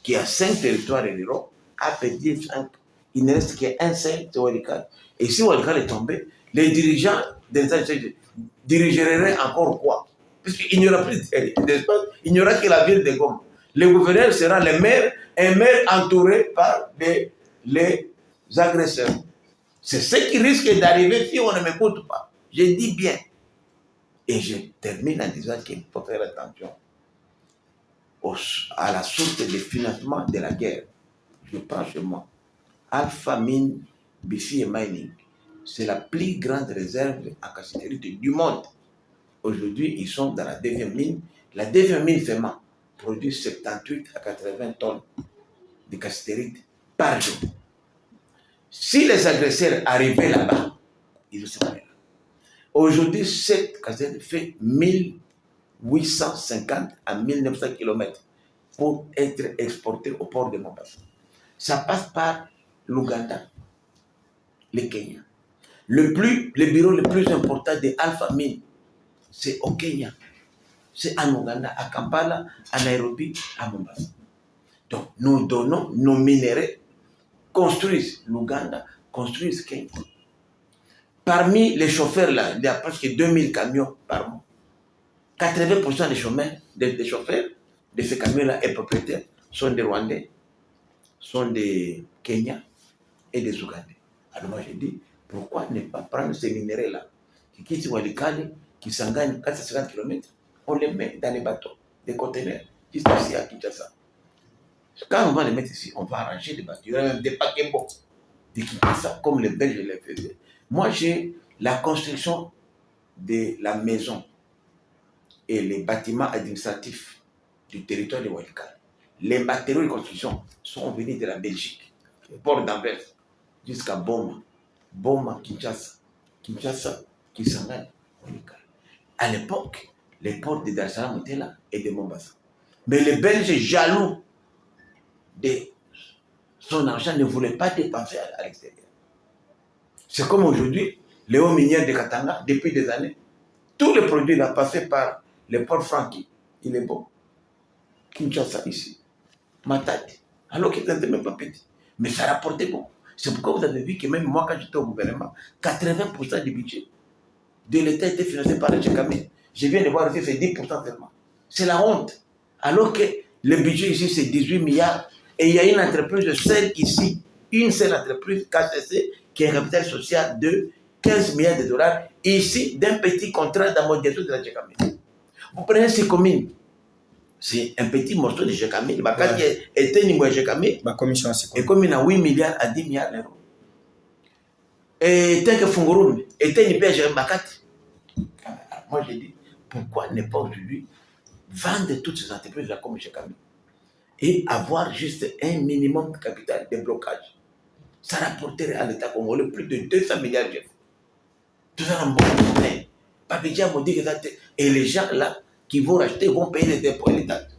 qui a 5 territoires ruraux, a perdu 5. Il ne reste qu'un seul, c'est Walikale. Et si Walikale est tombé, les dirigeants de l'état de siège dirigeraient encore quoi? Puisqu'il n'y aura plus d'espace, il n'y aura que la ville de Goma. Le gouverneur sera le maire, un maire entouré par les agresseurs. C'est ce qui risque d'arriver si on ne m'écoute pas. Je dis bien. Et je termine en disant qu'il faut faire attention à la source de financement de la guerre. Je prends chez moi. Alpha Mine, Bifi et Mining, c'est la plus grande réserve en cassiterite du monde. Aujourd'hui, ils sont dans la 2e mine. La 2e mine FEMA produit 78 à 80 tonnes de cassiterite par jour. Si les agresseurs arrivaient là-bas, ils se seraient là. Aujourd'hui, cette cassiterite fait 1850 à 1900 km pour être exportée au port de Mombasa. Ça passe par l'Ouganda, le Kenya. Le bureau le plus important de Alpha Mine, c'est au Kenya. C'est en Ouganda, à Kampala, à Nairobi, à Mombasa. Donc, nous donnons nos minéraux, construisent l'Ouganda, construisent Kenya. Parmi les chauffeurs, là, il y a presque 2000 camions par mois. 80% des chauffeurs de ces camions-là et propriétaires sont des Rwandais, sont des Kenyans et des Ougandais. Alors moi, je dis, pourquoi ne pas prendre ces minéraux-là qui quittent Walikale, qui s'engagent 450 km, on les met dans les bateaux, des conteneurs, juste ici à Kinshasa. Quand on va les mettre ici, on va arranger des bâtiments. Il y aura même des paquets de Kinshasa, comme les Belges les faisaient. Moi, j'ai la construction de la maison et les bâtiments administratifs du territoire de Walikale. Les matériaux de construction sont venus de la Belgique, port d'Anvers, jusqu'à Boma. Boma, Kinshasa. Kinshasa, Kisangani, Walikale. À l'époque, les ports de Dar es Salaam étaient là et de Mombasa. Mais les Belges jaloux de son argent ne voulaient pas dépenser à l'extérieur. C'est comme aujourd'hui, les hauts miniers de Katanga, depuis des années, tous les produits là passé par les ports franquis, il est bon. Kinshasa ici, Matadi, alors qu'ils n'étaient même pas petits. Mais ça rapportait bon. C'est pourquoi vous avez vu que même moi, quand j'étais au gouvernement, 80% du budget de l'État était financé par le GECAME. Je viens de voir que c'est 10% seulement. C'est la honte. Alors que le budget ici, c'est 18 milliards. Et il y a une entreprise seule ici, une seule entreprise, KCC, qui a un capital social de 15 milliards de dollars, ici, d'un petit contrat d'amortissement de la GECAME. Vous prenez ces communes, c'est un petit morceau de GECAME. Quand il était niveau GECAME, et comme il a 8 milliards à 10 milliards d'euros. Et tant que Fungurum était une paix à Makati. Moi, j'ai dit, pourquoi ne pas aujourd'hui vendre toutes ces entreprises là comme GECAME et avoir juste un minimum de capital de blocage? Ça rapporterait à l'État congolais plus de 200 milliards d'euros. Tout ça, on bon. Et les gens là qui vont racheter vont payer les impôts et les taxes.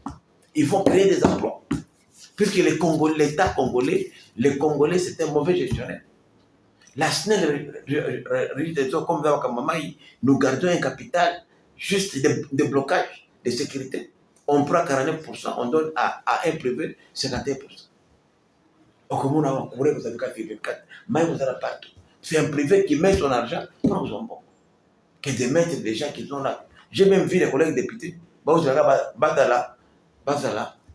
Ils vont créer des emplois. Puisque l'État congolais, les Congolais, c'est un mauvais gestionnaire. La SNEL, comme nous gardons un capital juste de blocage, de sécurité. On prend 49%, on donne à un privé 51%. Au Commun, on courait, vous avez 4,4. Mais vous avez partout. C'est un privé qui met son argent pour nous en bon. Que de mettre des gens qui sont là. J'ai même vu les collègues députés. Bazala,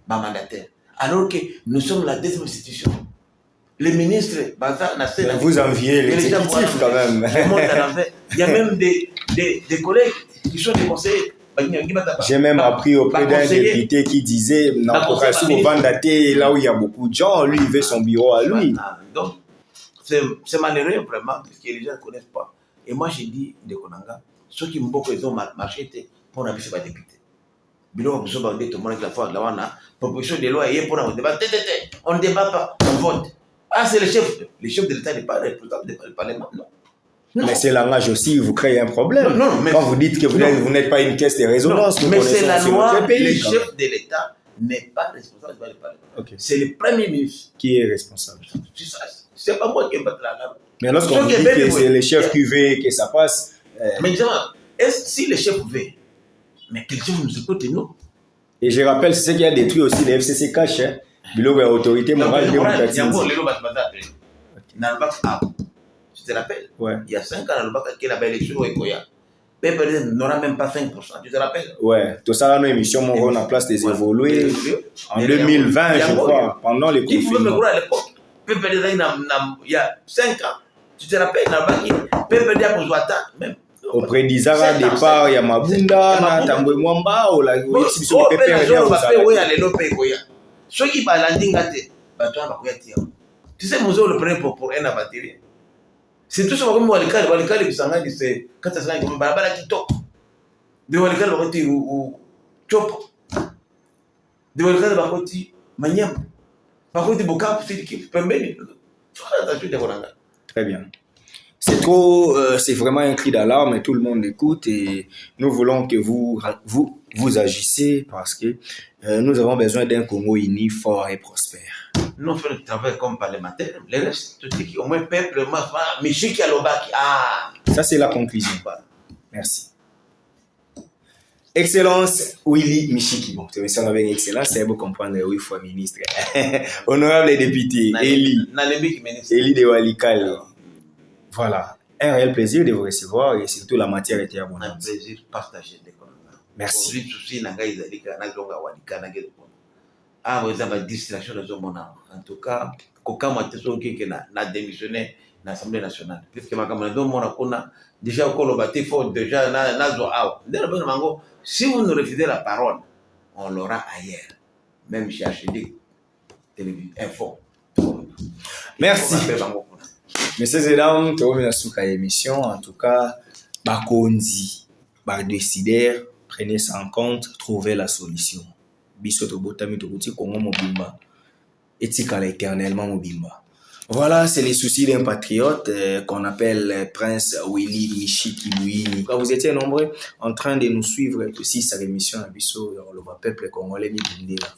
mandataire. Alors que nous sommes la deuxième institution. Les ministres, vous enviez l'exécutif quand même. Il y a même des collègues qui sont des conseillers. J'ai même appris auprès d'un député qui disait là où il y a beaucoup de gens, lui il veut son bureau à lui. Donc, c'est malheureux vraiment, parce que les gens ne connaissent pas. Et moi j'ai dit de Konanga, ceux qui m'ont marché pour la vice député. Bilo tout le monde la fois là on a proposition de loi et pour un débat. On ne débat pas, on vote. Ah, c'est le chef de l'État n'est pas responsable du Parlement, non. Non. Mais c'est langage aussi, vous créez un problème. Non, mais quand vous dites que vous n'êtes pas une caisse de résonance, mais c'est la loi, le chef de l'État n'est pas responsable du Parlement. Okay. C'est le Premier ministre qui est responsable. C'est pas moi qui ai battu la lame. Mais lorsqu'on dit que c'est le chef qui veut que ça passe... Mais justement, si le chef veut, mais quelqu'un nous écoute, nous. Et je rappelle, c'est ce qui a détruit aussi les FCC cash, l'autorité morale démocratique. Tu te rappelles? Ouais. Il y a 5 ans, il y a l'élection au Ekoya. PPD n'aura même pas 5%. Tu te rappelles? Ouais. Tout ça, nos émissions, on a place des évoluer. En 2020, je crois, pendant les confinements. Il faut me croire à l'époque. PPD, il y a 5 ans. Tu te rappelles? PPD a besoin de même. Auprès d'Isara, départ, il y a Mabunda, Natambwe Mwamba, ou la exhibition de PPD. Ceux qui parlent en dingate, tu sais, Mouzo le prenait pour un abatterie. C'est tout ça comme Walikale qui s'en dit, c'est quand ça s'en comme Barabara qui top. De Walikale Bakoti ou Chopo. De Walikale Bakoti Maniam. Bakoti Bokap, c'est l'équipe. Très bien. C'est trop, c'est vraiment un cri d'alarme et tout le monde écoute et nous voulons que vous agissez parce que nous avons besoin d'un Congo uni, fort et prospère. Nous faisons le travail comme parlementaire, le reste, tout ce qui au moins peuple, Michiki Alobaki. Ah, ça c'est la conclusion. Merci. Excellence Willy Michiki. Bon, c'est ça avec excellence, c'est vous comprendre, oui, fois ministre. Honorable député, Eli de Walikale. Voilà, un réel plaisir de vous recevoir et surtout la matière était abondante. Un plaisir partagé. Merci. Ah, vous avez une distraction de ce moment. En tout cas, quand on a démissionné de l'Assemblée nationale, puisque on a déjà si vous nous refusez la parole, on l'aura ailleurs. Même chez HD, info. Merci. Messieurs et dames, tu reviens sur l'émission. En tout cas, Bakondi, décider, prenez ça en compte, trouvez la solution. Bisoto Botami Tokuti Kongo Mobimba. Etikala éternellement Mobimba. Voilà, c'est les soucis d'un patriote qu'on appelle Prince Willy Michiki Louini. Quand vous étiez nombreux en train de nous suivre aussi sa émission à Bisso, le peuple congolais Mibundela.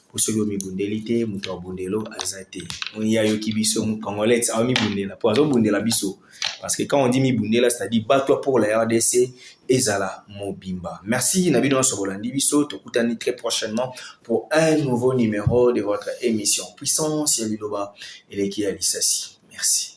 Pour ceux qui ont Mibundelité, Moutou Bundelo, Azate. Il y a yo qui Bisso, Congolais, ça va Mibundela. Pour avoir Bundela Bisso. Parce que quand on dit Mibundela, c'est-à-dire bats-toi pour la RDC, Ezala Mobimba. Merci, Nabido Sobolandi Bisso. Tokutani très prochainement pour un nouveau numéro de votre émission Puissance Yaliloba et l'équipe Alissassi. Merci.